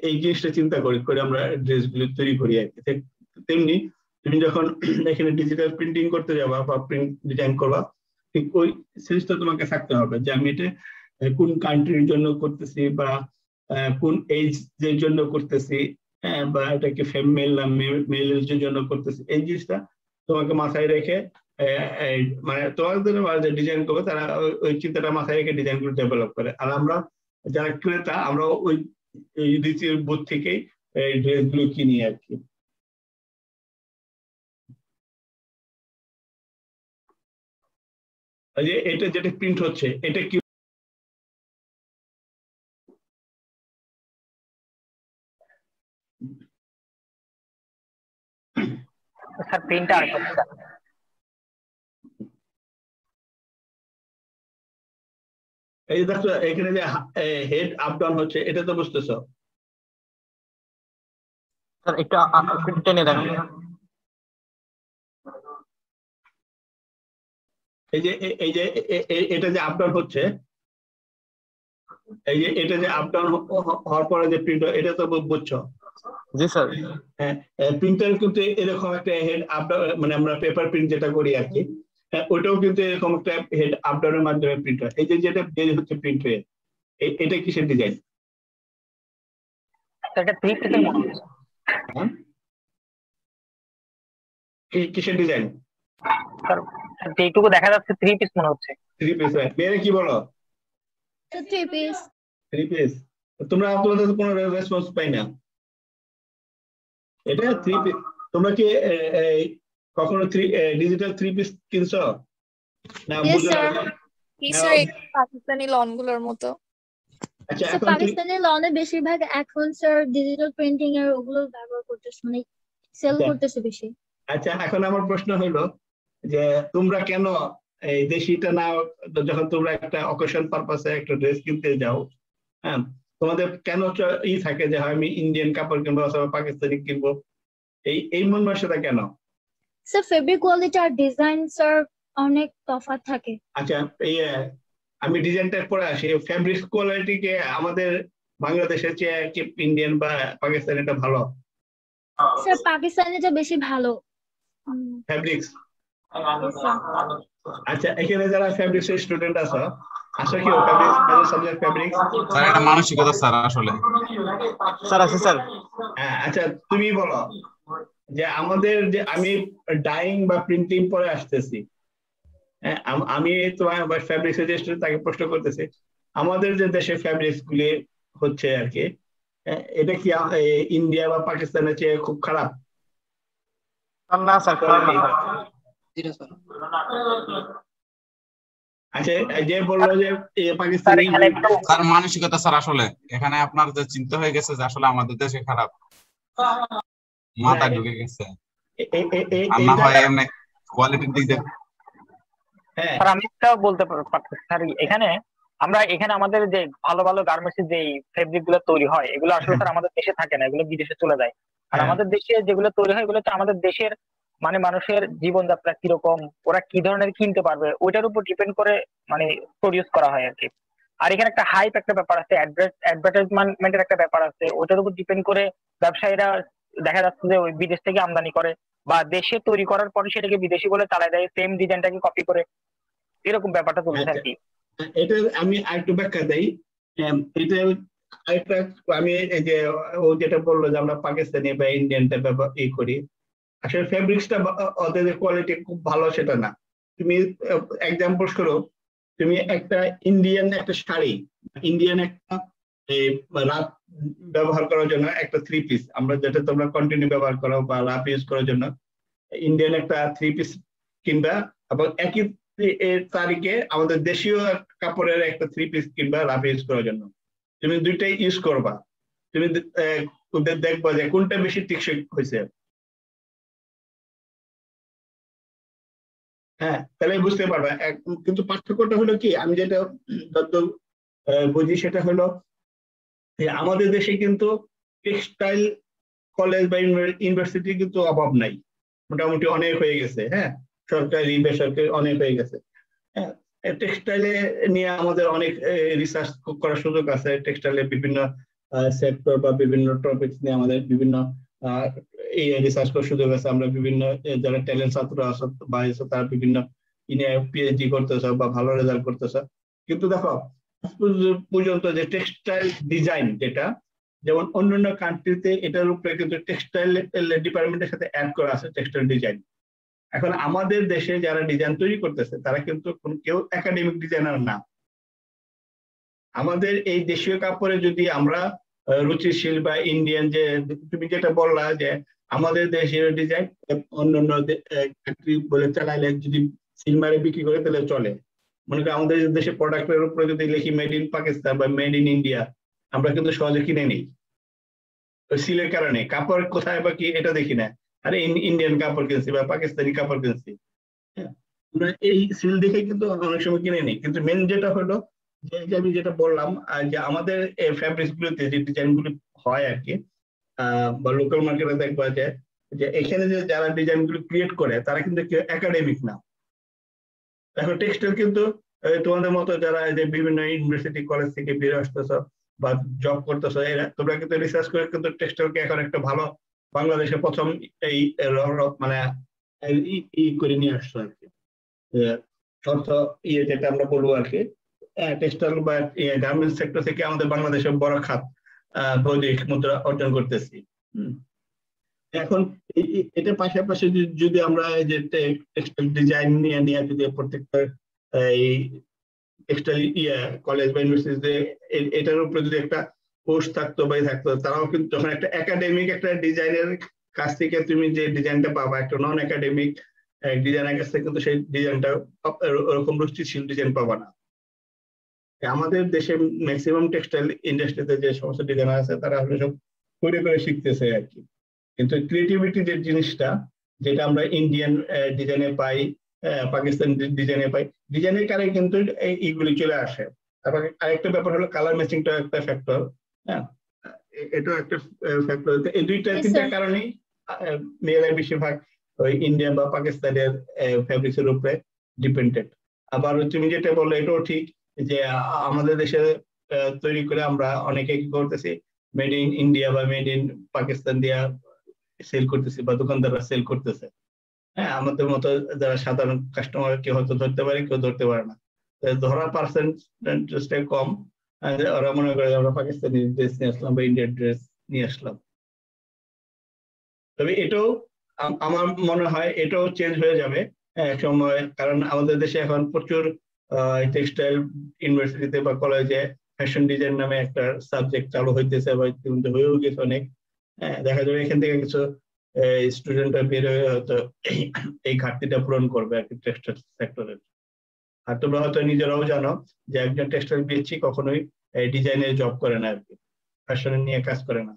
এই জিনিসটা চিন্তা করে আমরা ড্রেসগুলো তৈরি করি আর কি। তেমনি তুমি যখন এখানে ডিজিটাল প্রিন্টিং করতে যাবা বা প্রিন্ট ডিজাইন করবা, ঠিক ওই সেন্সটা তোমাকে থাকতে হবে যে আমি এটা কোন কান্ট্রির জন্য করতেছি বা কোন এজ এর জন্য করতেছি, বা এটাকে ফিমেল না মেল এর জন্য করতেছি, এই জিনিসটা তোমাকে মাথায় রেখে মানে তোমাদের ডিজাইন করবে তারা ওই চিন্তাটা মাথায় রেখে ডিজাইন গুলো ডেভেলপ করে। আর আমরা যারা ক্রেতা আমরা ওই রীতির বোধ থেকেই এই ড্রেস গুলো কিনি আর কি। যে এটা যেটা প্রিন্ট হচ্ছে এটা কি স্যার প্রিন্টার এই দেখো এখানে যে হেড আপ ডাউন হচ্ছে এটা তো বুঝতেছো? স্যার একটু টেনে দেখেন। এই যে এটা যে আপ ডাউন হচ্ছে, এই যে এটা যে আপ ডাউন হওয়ার পরে যে প্রিন্ট এটা তো বুঝছো? জি স্যার। হ্যাঁ, প্রিন্টার কিন্তু এরকম একটা হেড আপ ডাউন, মানে আমরা পেপার প্রিন্ট যেটা করি আর কি, ওটাও কিন্তু এরকম একটা হেড আপ ডাউনের মাধ্যমে প্রিন্ট হয়। এই যে যেটা হচ্ছে প্রিন্ট হয়ে, এটা কিসের ডিজাইন? এটা 3 পিসের মনে হচ্ছে। কিসের ডিজাইন? স্যার এইটুকু দেখা যাচ্ছে 3 পিস মনে হচ্ছে। 3 পিস। মেরে কি বলো? 3 পিস। 3 পিস। তোমরা আপনাদের কোনো রেসপন্স পাই না। এটা 3 পিস। তোমরা কি কখনো ডিজিটাল 3 পিস কিনছো না? পাকিস্তানি লন গুলোর মতো। আচ্ছা, এখন পাকিস্তানি লনে বেশিরভাগ এখন স্যার ডিজিটাল প্রিন্টিং এর ওগুলো ব্যবহার করতেছে, মানে সেল করতেছে বেশি। আচ্ছা, এখন আমার প্রশ্ন হলো যে তোমরা কেন এই দেশিটা না, যখন তোমরা একটা অকেশন পারপাসে একটা ড্রেস কিনতে যাও, হ্যাঁ, তোমাদের কেন থাকে যে আমি ইন্ডিয়ান কাপড় কিনবো অথবা পাকিস্তানি কিনবো, এই মন মানসিকতা কেন? স্যার ফেব্রিক কোয়ালিটি আর ডিজাইন স্যার অনেক তফাৎ থাকে। আচ্ছা, আমি ডিজাইনটা পরে আসি। ফেব্রিক কোয়ালিটি কে আমাদের বাংলাদেশের চেয়ে কি ইন্ডিয়ান বা পাকিস্তানিটা ভালো? স্যার পাকিস্তানিটা বেশি ভালো ফেব্রিক্স। আচ্ছা, এখানে যারা ফেব্রিক্স এর স্টুডেন্ট আছে, আসলে কি fabrics major subject fabrics? Sir এটা মানসিকতা স্যার আসলে। স্যার আছে স্যার। হ্যাঁ, আচ্ছা তুমি বলো যে আমাদের যে আমি ডাইং বা প্রিন্টিং পরে আসতেছি, আমি তোমার ফেব্রিক্স এর যে স্টুডেন্ট তাকে প্রশ্ন করতেছি, আমাদের যে দেশে ফেব্রিক্স গুলি হচ্ছে আর কি, এটা কি ইন্ডিয়া বা পাকিস্তানের চেয়ে খুব খারাপ? না স্যার, খারাপ না। আচ্ছা, যে বললো যে পাকিস্তানি স্যার মানসিকতা স্যার আসলে এখানে আপনার যে চিন্তা হয়ে গেছে যে আসলে আমাদের দেশে খারাপ, মাথা ঢুকে গেছে। না হয় এমনি কোয়ালিটির দিক দিয়ে। হ্যাঁ স্যার আমি একটা বলতে পারতেছি স্যার, এখানে আমাদের যে ভালো ভালো গার্মেন্টস এর যে ফেব্রিক গুলো তৈরি হয় এগুলো আসলে স্যার আমাদের দেশে থাকে না, এগুলো বিদেশে চলে যায়। আর আমাদের দেশে যেগুলো তৈরি হয় এগুলো তো আমাদের দেশের মানে মানুষের জীবনযাত্রা কিরকম, ওরা কি ধরনের কিনতে পারবে ওইটার উপর ডিপেন্ড করে মানে প্রডিউস করা হয় আর কি। আর এখানে একটা হাইপ একটা ব্যাপার আছে, অ্যাডভার্টাইজমেন্টের একটা ব্যাপার আছে, ওইটার উপর ডিপেন্ড করে ব্যবসায়ীরা দেখা যাচ্ছে যে ওই বিদেশ থেকে আমদানি করে বা দেশে তৈরি করার পরে সেটাকে বিদেশি বলে চালায় দেয়, সেম ডিজাইনটাকে কপি করে, এরকম ব্যাপারটা চলছে আর কি। এটা আমি আরেকটু ব্যাখ্যা দেই। এটা আরেকটা, আমি এই যে ও যেটা বললো যে আমরা পাকিস্তানি বা ইন্ডিয়ানটা করি, আসলে ফেব্রিক্সটা ওদের কোয়ালিটি খুব ভালো সেটা না। তুমি এক্সাম্পল স্বরূপ তুমি একটা ইন্ডিয়ান একটা শাড়ি, ইন্ডিয়ান একটা রাত ব্যবহার করার জন্য একটা 3 পিস, আমরা যেটা তোমরা কন্টিনিউ ব্যবহার করো বা রাত ইউজ করার জন্য ইন্ডিয়ান একটা 3 পিস কিনবা, এবং একই তারিখে আমাদের দেশীয় কাপড়ের একটা 3 পিস কিনবা রাত ইউজ করার জন্য। তুমি দুইটাই ইউজ করবা, তুমি দেখবা যে কোনটা বেশি টেকসই হয়েছে। হ্যাঁ, তাহলে বুঝতে পারবা। কিন্তু পার্থক্যটা হলো কি, আমি যেটা বুঝি সেটা হলো আমাদের দেশে কিন্তু টেক্সটাইল কলেজ বা ইউনিভার্সিটি কিন্তু অভাব নাই, মোটামুটি অনেক হয়ে গেছে। হ্যাঁ, সরকারি বেসরকারি অনেক হয়ে গেছে। হ্যাঁ, টেক্সটাইলে নিয়ে আমাদের অনেক রিসার্চ করার সুযোগ আছে। টেক্সটাইলের বিভিন্ন সেক্টর বা বিভিন্ন টপিকস নিয়ে আমাদের বিভিন্ন এই রিসার্চ করার সুযোগ আছে। আমরা বিভিন্ন যারা ট্যালেন্ট ছাত্র আছে বা তারা বিভিন্ন পিএইচডি করতেছে বা ভালো রেজাল্ট করতেছে। কিন্তু দেখো পর্যন্ত যে টেক্সটাইল ডিজাইন যেটা যেমন অন্যান্য কান্ট্রিতে এটার উপরে কিন্তু টেক্সটাইল ডিপার্টমেন্টের সাথে অ্যাড করা আছে টেক্সটাইল ডিজাইন। এখন আমাদের দেশে যারা ডিজাইন তৈরি করতেছে তারা কিন্তু কেউ একাডেমিক ডিজাইনার না। আমাদের এই দেশীয় কাপড়ে যদি আমরা রুচিশীল বা ইন্ডিয়ান যে তুমি যেটা বললা যে আমাদের দেশের ডিজাইন অন্যান্য কান্ট্রি বলে চালাইলে যদি সিলমারে বিক্রি করে তাহলে চলে। মনে করি আমাদের দেশে প্রোডাক্টের উপরে যদি লিখি মেড ইন পাকিস্তান বা মেড ইন ইন্ডিয়া আমরা কিন্তু সহজে কিনে নিই সিলের কারণে। কাপড় কোথায় বা কি এটা দেখি না, আরে ইন্ডিয়ান কাপড় কিনছি বা পাকিস্তানি কাপড় কিনছি, আমরা এই সিল দেখে কিন্তু অনেক সময় কিনে নিই। কিন্তু মেন যেটা হলো যে আমি যেটা বললাম যে আমাদের ফ্যাব্রিক্স গুলোতে যে ডিজাইন গুলো হয় আর কি বা লোকাল মার্কেটে দেখবা যে এখানে যে যারা ডিজাইন গুলো ক্রিয়েট করে তারা কিন্তু কেউ একাডেমিক না। এখন টেক্সটাইল কিন্তু তোমাদের মতো যারা যে বিভিন্ন ইউনিভার্সিটি কলেজ থেকে বেরিয়ে আসতেছ বা জব করতেছ এরা তোমরা কিন্তু রিসার্চ করে কিন্তু টেক্সটাইলকে এখন একটা ভালো বাংলাদেশে প্রথম এই মানে করে নিয়ে আসছো আর কি। অর্থ যেটা আমরা বলবো আর কি টেক্সটাইল বা গার্মেন্টস সেক্টর থেকে আমাদের বাংলাদেশের বড় খাত বৈদেশিক মুদ্রা অর্জন করতেছি। এখন এটা পাশাপাশি যদি আমরা যে টেক্সটাইল ডিজাইন নিয়ে যদি প্রত্যেকটা এই টেক্সটাইল কলেজ বা ইউনিভার্সিটিতে এটার উপরে যদি একটা কোর্স থাকতো বা থাকতো তারাও কিন্তু যখন একটা একাডেমিক একটা ডিজাইনের কাছ থেকে তুমি যে ডিজাইনটা পাবা একটা নন একাডেমিক ডিজাইনের কাছ থেকে কিন্তু সেই ডিজাইনটা ওরকম রুচিশীল ডিজাইন পাবা না। আমাদের দেশে ম্যাক্সিমাম টেক্সটাইল ইন্ডাস্ট্রিতে যে সমস্ত ডিজাইনার আছে তারা সব করে শিখতেছে আর কি। কিন্তু ক্রিয়েটিভিটি যে জিনিসটা যেটা আমরা ইন্ডিয়ান ডিজাইনে পাই পাকিস্তান ডিজাইনে পাই ডিজাইনের কারণে কিন্তু এইগুলি চলে আসে। তারপর আরেকটা ব্যাপার হলো কালার ম্যাচিংটা একটা ফ্যাক্টর। হ্যাঁ এটাও একটা ফ্যাক্টর। এই দুইটা তিনটা কারণেই মেয়েরা বেশিরভাগ ওই ইন্ডিয়ান বা পাকিস্তানের ফ্যাব্রিক্স এর উপরে ডিপেন্ডেন্ট। আবার তুমি যেটা বললে এটাও ঠিক যে আমাদের দেশে তৈরি করে আমরা অনেকে কি করতেছি মেড ইন ইন্ডিয়া বা মেড ইন পাকিস্তান দিয়া সেল করতেছি বা দোকানদাররা সেল করতেছে। হ্যাঁ আমাদের মতো যারা সাধারণ কাস্টমার কেউ হয়তো ধরতে পারে কেউ ধরতে পারে না, ধরার পার্সেন্টেজটা কম। ওরা মনে করে আমরা পাকিস্তানি ড্রেস নিয়ে আসলাম বা ইন্ডিয়ান ড্রেস নিয়ে আসলাম। তবে এটাও আমার মনে হয় এটাও চেঞ্জ হয়ে যাবে এক সময়, কারণ আমাদের দেশে এখন প্রচুর টেক্সটাইল ইউনিভার্সিটিতে বা কলেজে ফ্যাশন ডিজাইন নামে একটা সাবজেক্ট চালু হইতেছে বা হয়েও গেছে অনেক। দেখা যাবে এখান থেকে কিছু স্টুডেন্টরা বের হয়ে হয়তো এই ঘাটতিটা পূরণ করবে আর কি টেক্সটাইল সেক্টরের। আর তোমরা হয়তো নিজেরাও জানো যে একজন টেক্সটাইল বিএসসি কখনোই ডিজাইনের জব করে না আর কি, ফ্যাশনের নিয়ে কাজ করে না।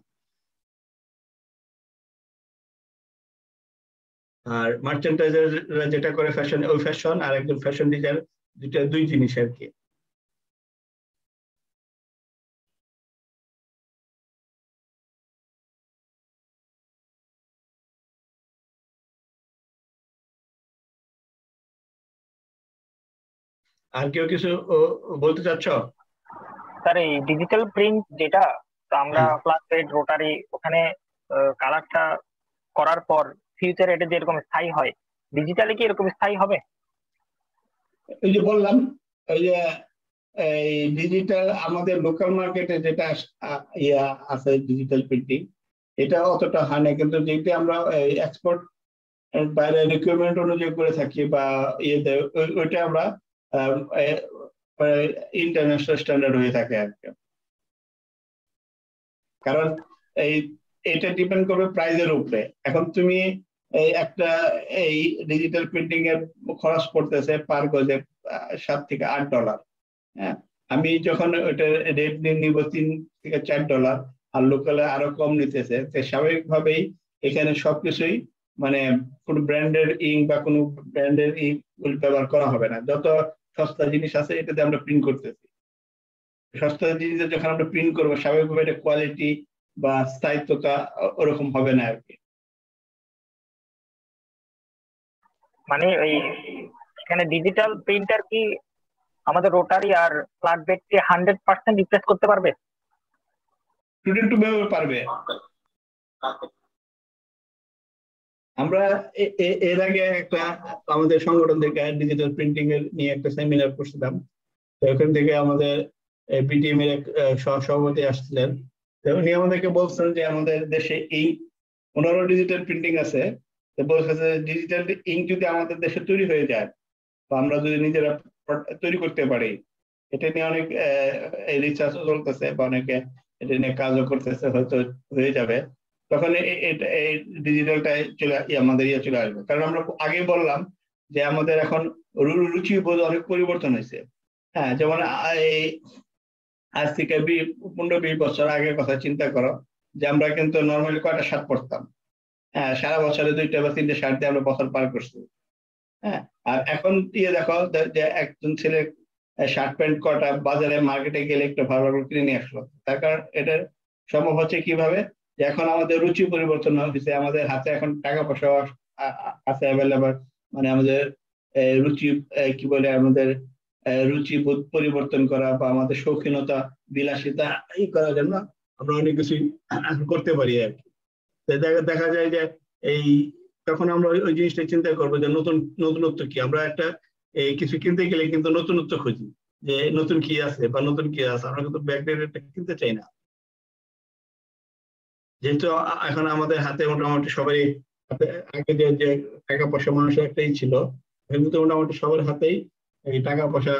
আর মার্চেন্টাইজার যেটা করে ফ্যাশন ওই ফ্যাশন আর একজন ফ্যাশন ডিজাইনার দুইটা দুই জিনিস আর কি। আর কেউ কিছু বলতে চাচ্ছ? স্যার এই ডিজিটাল প্রিন্ট যেটা আমরা ফ্ল্যাট বেড রোটারি ওখানে কালারটা করার পর ফিউচারে এটা যেরকম স্থায়ী হয় ডিজিটালি কি এরকম স্থায়ী হবে? এই যে বললাম এই যে এই ডিজিটাল আমাদের লোকাল মার্কেটে যেটা আছে ডিজিটাল প্রিন্টিং এটা অতটা হয় না, কিন্তু যেটা আমরা এক্সপোর্ট বাইরে রিকোয়ারমেন্ট অনুযায়ী করে থাকি বা ওইটা আমরা ইন্টারন্যাশনাল স্ট্যান্ডার্ড হয়ে থাকে আর কি। কারণ এটা ডিপেন্ড করবে প্রাইসের উপরে। এখন তুমি একটা এই ডিজিটাল প্রিন্টিং এর খরচ পড়তেছে পার গজে $7 থেকে $8। হ্যাঁ আমি যখন ওটা রেট নিব $3 থেকে $4 আর লোকালে আরো কম নিতেছে, স্বাভাবিকভাবেই এখানে সবকিছুই মানে কোনো ব্র্যান্ডের ইঙ্ক বা কোনো ব্র্যান্ডের ইঙ্ক ব্যবহার করা হবে না। যত সস্তা জিনিস আছে এটাতে আমরা প্রিন্ট করতেছি, সস্তা জিনিস যখন আমরা প্রিন্ট করবো স্বাভাবিকভাবে এটা কোয়ালিটি বা স্থায়িত্বতা ওরকম হবে না আর কি। মানে ওই এখানে ডিজিটাল প্রিন্টার কি আমাদের রোটারি আর ফ্ল্যাট বেড কে 100% রিপ্লেস করতে পারবে? স্টুডেন্ট ব্যবহার পারবে। আমরা এর আগে একটা আমাদের সংগঠন থেকে ডিজিটাল প্রিন্টিং এর নিয়ে একটা সেমিনার করছিলাম। তো ওখান থেকে আমাদের বিটিএম এর এক সভাপতি আসছিলেন। তো উনি আমাদেরকে বলছেন যে আমাদের দেশে ইঙ্ক 15 ডিজিটাল প্রিন্টিং আছে। তো বলছে যে ডিজিটাল ইঙ্ক যদি আমাদের দেশে তৈরি হয়ে যায় বা আমরা যদি নিজেরা তৈরি করতে পারি, এটা নিয়ে অনেক রিসার্চ চলতেছে বা অনেকে এটা নিয়ে কাজও করতেছে, হয়তো হয়ে যাবে তখন এই ডিজিটালটাই আমাদের চলে আসবে। কারণ আমরা আগে বললাম যে আমাদের এখন রুচি বোধ অনেক পরিবর্তন হয়েছে। হ্যাঁ, যেমন এই আজ থেকে 15-20 বছর আগের কথা চিন্তা করো যে আমরা কিন্তু নর্মালি কয়টা শার্ট পরতাম। হ্যাঁ, সারা বছরে 2টা বা 3টে শার্ট দিয়ে আমরা বছর পার করছি। হ্যাঁ, আর এখন দেখো যে একজন ছেলে শার্ট প্যান্ট কটা বাজারে মার্কেটে গেলে একটু ভালো ভালো কিনে নিয়ে আসলো। তার কারণ এটা সম্ভব হচ্ছে কিভাবে, যে এখন আমাদের রুচি পরিবর্তন হয়েছে, আমাদের হাতে এখন টাকা পয়সা আছে অ্যাভেলেবল, মানে আমাদের রুচি কি বলে আমাদের রুচি বোধ পরিবর্তন করা বা আমাদের শৌখিনতা বিলাসিতা এই করার জন্য আমরা অনেক কিছু করতে পারি আর কি। দেখা যায় যে এই তখন আমরা ওই জিনিসটা চিন্তা করবো যে নতুনত্ব কি। আমরা একটা কিছু কিনতে গেলে কিন্তু নতুনত্ব খুঁজি যে নতুন কি আছে বা নতুন কি আছে, আমরা কিন্তু ব্যাকডেটেড কিনতে চাই না। যেহেতু এখন আমাদের হাতে মোটামুটি সবাই আগে যে টাকা পয়সা মানুষের একটাই ছিল, কিন্তু মোটামুটি সবার হাতেই এই টাকা পয়সা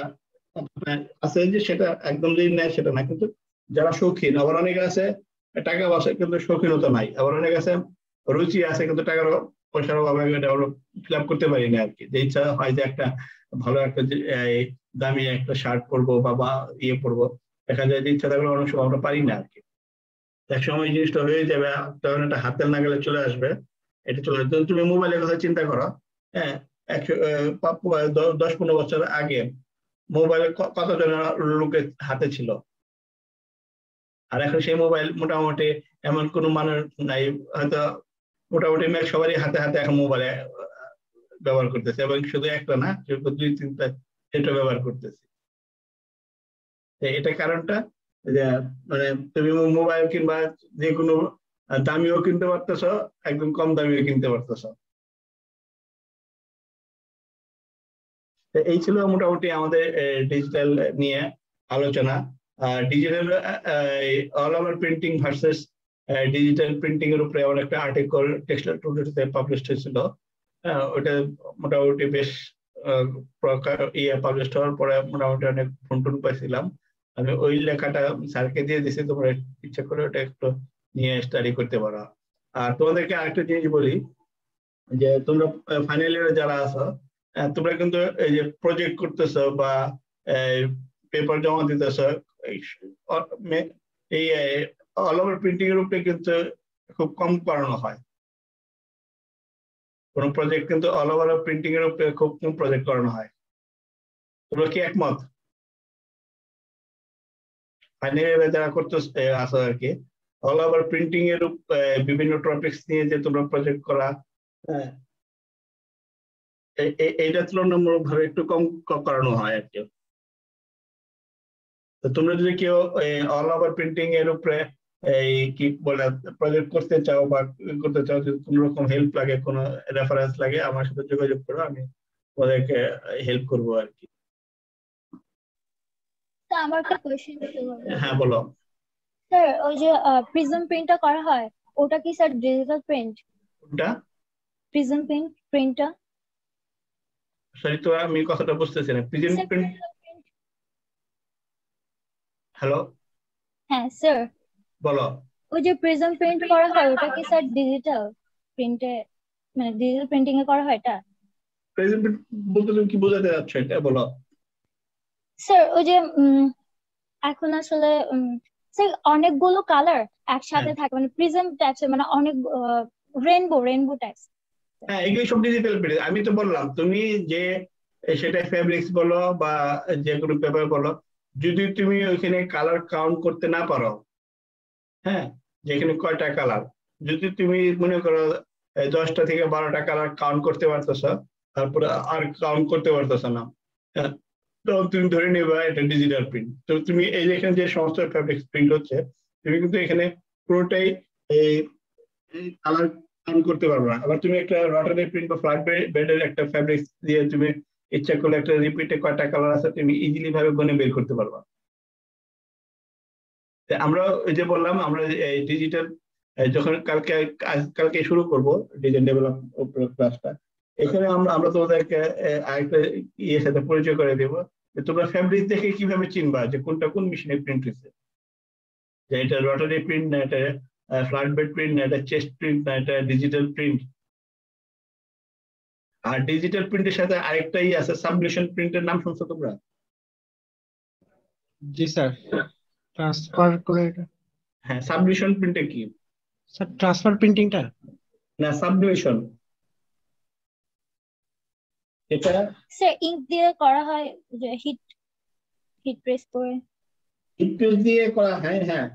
আছে, যে সেটা একদম যে নেয় সেটা না, কিন্তু যারা শৌখিন, আবার অনেকে আছে টাকা পয়সা কিন্তু শৌখিনতা নাই, আবার অনেক আছে রুচি আছে কিন্তু টাকার পয়সার অভাবে ফিল আপ করতে পারি না আর কি। যে ইচ্ছা হয় যে একটা ভালো একটা দামি একটা শার্ট পরবো বা ইয়ে পরবো, দেখা যায় যে ইচ্ছা থাকলে অনেক সময় আমরা পারি না আর কি। এক সময় জিনিসটা হয়ে যাবে, তখন একটা হাতের নাগালে চলে আসবে, এটা চলে আসবে। তুমি মোবাইলের কথা চিন্তা করো, হ্যাঁ 10-15 বছর আগে মোবাইল কতজন লোকের হাতে ছিল, আর এখন সেই মোবাইল মোটামুটি এমন কোনো মানুষ নাই, হয়তো মোটামুটি সবারই হাতে হাতে এখন মোবাইল ব্যবহার করতেছে, এবং শুধু একটা না, 2-3টা সেটা ব্যবহার করতেছে। এটা কারণটা যে মানে তুমি মোবাইল কিংবা যে কোনো দামিও কিনতে পারতেছ, একদম কম দামিও কিনতে পারতেছ। এই ছিল মোটামুটি আমাদের ডিজিটাল নিয়ে আলোচনা। Digital all over printing versus digital printing এর উপরে আমার একটা আর্টিকেল টেক্সটাইল টুডেতে পাবলিশ হয়েছিল। ওটা মোটামুটি বেশ পাবলিশ হওয়ার পরে মোটামুটি অনেক ফোন টোন পাইছিলাম। আমি ওই লেখাটা স্যারকে দিয়ে দিছি, তোমরা ইচ্ছা করে ওটা একটু নিয়ে স্টাডি করতে পারো। আর তোমাদেরকে আরেকটা জিনিস বলি, যে তোমরা ফাইনাল ইয়ারে যারা আছো, তোমরা কিন্তু এই যে প্রজেক্ট করতেছো বা পেপার জমা দিতেছো, এই অল ওভার প্রিন্টিং এর উপরে কিন্তু খুব কম করানো হয়। কোন প্রজেক্ট কিন্তু অল ওভার প্রিন্টিং এর উপরে খুব কম প্রজেক্ট করানো হয়। তোমরা কি একমত? ফাইনাল ইয়ারে যারা করতেছো আসো আর কি, অল ওভার প্রিন্টিং এর বিভিন্ন টপিকস নিয়ে যে তোমরা প্রজেক্ট করা, এইটা তুলনামূলকভাবে একটু কম করানো হয় আর কি। তো তোমরা যদি কেউ অল ওভার প্রিন্টিং এর উপরে এই কি বলে প্রজেক্ট করতে চাও বা করতে চাও, যদি কোনো রকম হেল্প লাগে, কোনো রেফারেন্স লাগে, আমার সাথে যোগাযোগ করো, আমি ওদেরকে হেল্প করবো আর কি। আমার একটা কোয়েশ্চেন ছিল। হ্যাঁ বলো। স্যার ওই যে প্রিজম প্রিন্টটা করা হয়, ওটা কি স্যার ডিজিটাল প্রিন্ট? কোনটা? প্রিজম প্রিন্টটা। সরি তো আমি কথাটা বুঝতেছি না। Prism print. হ্যালো। হ্যাঁ স্যার বলো। ওই যে প্রিজম প্রিন্ট করা হয়, ওটা কি স্যার ডিজিটাল প্রিন্টে, মানে ডিজিটাল প্রিন্টিং এ করা হয় এটা? প্রিজম প্রিন্ট বলতে তুমি কি বোঝাতে যাচ্ছ, এটা বলো। স্যার ওই যে এখন আসলে স্যার অনেকগুলো কালার একসাথে থাকে, মানে প্রিজম টাইপস, মানে অনেক রেইনবো টাইপস। হ্যাঁ, এগুলো সব ডিজিটাল প্রিন্ট। আমি তো বললাম, তুমি যে সেটা ফেব্রিক্স বলো বা যে কোনো পেপার বলো, যদি তুমি ওইখানে কালার কাউন্ট করতে না পারো, হ্যাঁ, যেখানে কয়টা কালার, যদি তুমি মনে করো 10টা থেকে 12টা কালার কাউন্ট করতে পারতেছ, তারপরে আর কাউন্ট করতে পারতেছ না, তখন তুমি ধরে নেবা এটা ডিজিটাল প্রিন্ট। তো তুমি এই যেখানে যে সমস্ত ফেব্রিক্স প্রিন্ট হচ্ছে, তুমি কিন্তু এখানে পুরোটাই এই কালার করতে পারবে না। আবার তুমি একটা রটারি প্রিন্ট বা ফ্ল্যাট বেডের একটা ফ্যাব্রিক দিয়ে তুমি ইচ্ছা করলে একটা রিপিটে কয়টা কালার আছে তুমি ইজিলি ভাবে গনে বের করতে পারবা। আমরা ওই যে বললাম আমরা ডিজিটাল যখন কালকে শুরু করব ডিজাইন ডেভেলপ ক্লাসটা, এখানে আমরা তোমাদেরকে আরেকটা ইয়ের সাথে পরিচয় করে দেবো যে তোমরা ফ্যাব্রিক দেখে কিভাবে চিনবা যে কোনটা কোন মেশিনে প্রিন্ট হয়েছে, যে এটা রটারি প্রিন্ট না, এটা ফ্ল্যাট বেড প্রিন্ট না, এটা চেস্ট প্রিন্ট না, এটা ডিজিটাল প্রিন্ট। আর ডিজিটাল প্রিন্টের সাথে আরেকটাই আছে সাবলিমেশন প্রিন্টের নাম শুনছো তোমরা? জি স্যার, ট্রান্সফার করে এটা। হ্যাঁ, সাবলিমেশন প্রিন্টে কি স্যার? ট্রান্সফার প্রিন্টিংটা না, সাবলিমেশন এটা স্যার ইঙ্ক দিয়ে করা হয়, যে হিট প্রেস করে। হিট প্রেস দিয়ে করা হয়, হ্যাঁ।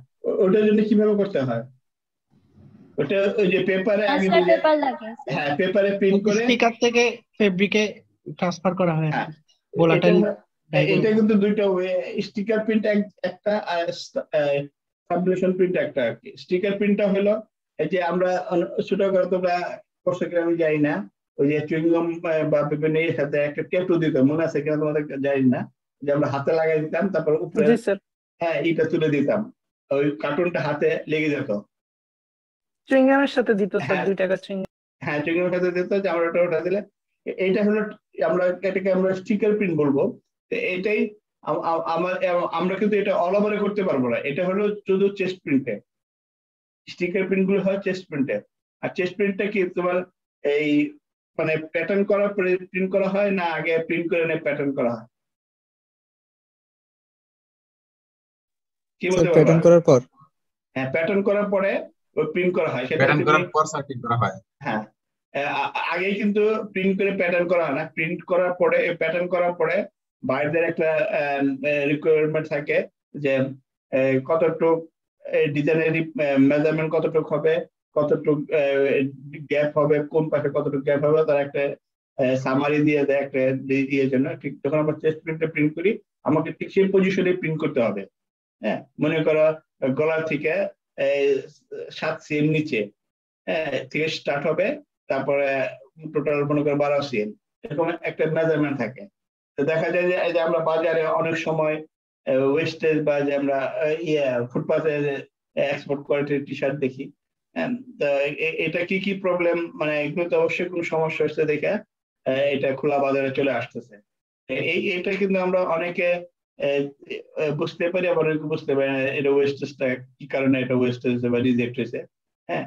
ওটার জন্য কিভাবে করতে হয়? ওটা ওই যে পেপারে আগে স্যার পেপার লাগে। হ্যাঁ, পেপারে প্রিন্ট করে স্টিকার থেকে ফেব্রিকে ট্রান্সফার করা হয়। হ্যাঁ, ভোলাটাইল এটা কিন্তু দুইটা ওয়ে, স্টিকার প্রিন্ট একটা আর সাবলিমেশন প্রিন্ট একটা আর কি। স্টিকার প্রিন্টটা হলো এই যে আমরা ছোট করে তোমরা করছো কিনা আমি জানি না, ওই যে চুইংগম বা বিভিন্ন এর সাথে একটা ট্যাটু দিত, মনে আছে কিনা তোমাদের জানি না, যে আমরা হাতে লাগাই দিতাম, তারপর উপরে হ্যাঁ এটা তুলে দিতাম, ওই কার্টুনটা হাতে লেগে যেত। চুইংগামের সাথে দিত স্যার, 2 টাকা চুইংগাম। হ্যাঁ, চুইংগামের সাথে দিত, যে আমরা ওটা দিলে এইটা হলো এটাকে আমরা স্টিকার প্রিন্ট বলবো। এটাই আমরা কিন্তু এটা অল ওভারে করতে পারবো না, এটা হলো শুধু চেস্ট প্রিন্টে। স্টিকার প্রিন্ট গুলো হয় চেস্ট প্রিন্টে। আর চেস্ট প্রিন্টটা কি তোমার এই মানে প্যাটার্ন করার পরে প্রিন্ট করা হয় না আগে প্রিন্ট করে নিয়ে প্যাটার্ন করা হয়? কি বলতে পারবা? প্যাটার্ন করার পর? হ্যাঁ, প্যাটার্ন করার পরে ওই প্রিন্ট করা হয়, সেটা প্যাটার্ন করার পর সার্কিট করা হয়। হ্যাঁ, আগে কিন্তু প্রিন্ট করে প্যাটার্ন করা হয় না, প্রিন্ট করার পরে প্যাটার্ন করার পরে বাইরের একটা রিকোয়ারমেন্ট থাকে যে কতটুক ডিজাইনের মেজারমেন্ট কতটুক হবে, কতটুক গ্যাপ হবে, কোন পাশে কতটুক গ্যাপ হবে, তার একটা সামারি দিয়ে দেয় একটা ইয়ের জন্য। ঠিক যখন আমরা চেস্ট প্রিন্টে প্রিন্ট করি আমাকে ঠিক সেই পজিশনে প্রিন্ট করতে হবে। হ্যাঁ, মনে করো গলা থেকে 7 সিএম নিচে থেকে স্টার্ট হবে, তারপরে টোটাল মনে করো 12 সিএম, এরকম একটা মেজারমেন্ট থাকে। তো দেখা যায় যে আমরা বাজারে অনেক সময় ওয়েস্টেজ বা যে আমরা ফুটপাথে এক্সপোর্ট কোয়ালিটির টি শার্ট দেখি। তো এটা কি প্রবলেম, মানে এগুলো তো অবশ্যই কোনো সমস্যা হচ্ছে দেখে এটা খোলা বাজারে চলে আসতেছে। এটা কিন্তু আমরা অনেকে বুঝতে পারি, আবার অনেকে বুঝতে পারি না এটা ওয়েস্টেজটা কি কারণে এটা ওয়েস্টেজ বা রিজেক্ট হয়েছে। হ্যাঁ,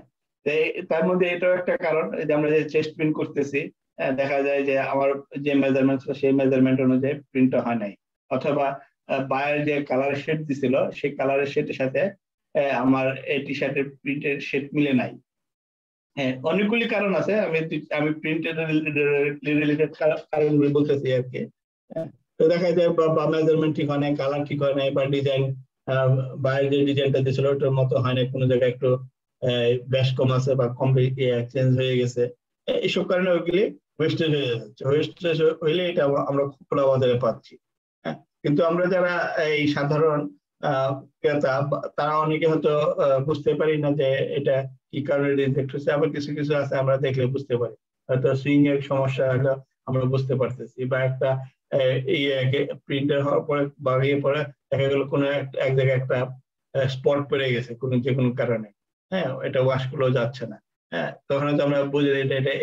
তার মধ্যে এটাও একটা কারণ যে আমরা যে চেস্ট প্রিন্ট করতেছি দেখা যায় যে আমার যে মেজারমেন্ট ছিল সেই মেজারমেন্ট অনুযায়ী প্রিন্টটা হয় নাই, অথবা বায়ের যে কালার শেড দিছিল সেই কালারের শেডের সাথে আমার এই টি শার্টের প্রিন্টের শেড মিলে নাই। হ্যাঁ, অনেকগুলি কারণ আছে, আমি প্রিন্টের রিলেটেড কারণগুলি বলতেছি আর কি। তো দেখা যায় বা মেজারমেন্ট ঠিক হয় নাই, কালার ঠিক হয় নাই, বা ডিজাইন বাইরের যে ডিজাইনটা দিয়েছিল ওটার মতো হয় না, কোনো জায়গায় একটু ব্যাস কম আছে বা কম চেঞ্জ হয়ে গেছে, এইসব কারণে ওইগুলি ওয়েস্টেজ হয়ে যাচ্ছে। ওয়েস্টেজ হইলে এটা আমরা খোলা বাজারে পাচ্ছি। হ্যাঁ, কিন্তু আমরা যারা এই সাধারণ ক্রেতা তারা অনেকে হয়তো বুঝতে পারি না যে এটা কি কারণে রিজেক্ট হচ্ছে। আবার কিছু কিছু আছে আমরা দেখলে বুঝতে পারি, হয়তো সুইং এর সমস্যা হয়তো আমরা বুঝতে পারতেছি, বা একটা প্রিন্টার হওয়ার পরে বাড়িয়ে পরে দেখা গেল কোনো এক জায়গায় একটা স্পট পড়ে গেছে কোনো যে কোনো কারণে, হ্যাঁ, এটা ওয়াশ গুলো যাচ্ছে না। হ্যাঁ, তখন হয়তো আমরা বুঝি এটা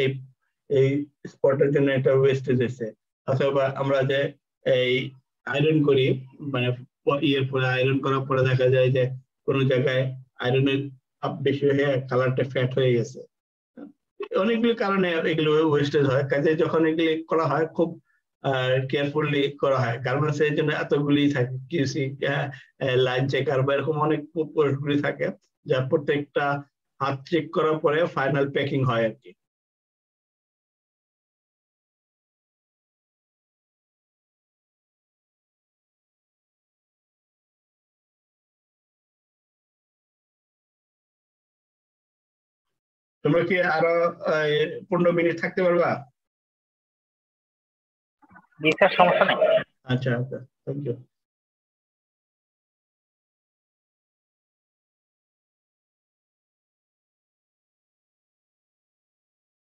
এই স্পটের জন্য এটা ওয়েস্টেজ হয়েছে। অথবা আমরা যে এই আয়রন করি, মানে ইয়ের পরে আয়রন করার পরে দেখা যায় যে কোনো জায়গায় আয়রনের তাপ বেশি হয়ে কালারটা ফ্যাট হয়ে গেছে। অনেকগুলি কারণে এগুলো ওয়েস্টেজ হয়, কাজে যখন এগুলি করা হয় খুব কেয়ারফুলি করা হয়। গার্মেন্টস এর জন্য এতগুলি থাকে, কিউসি, লাইন চেকার বা এরকম অনেক পোস্টগুলি থাকে, যা প্রত্যেকটা হাত চেক করার পরে ফাইনাল প্যাকিং হয় আর কি। তোমরা কি আরো 15 মিনিট থাকতে পারবা? জি স্যার, সমস্যা নাই। আচ্ছা, থ্যাংক ইউ।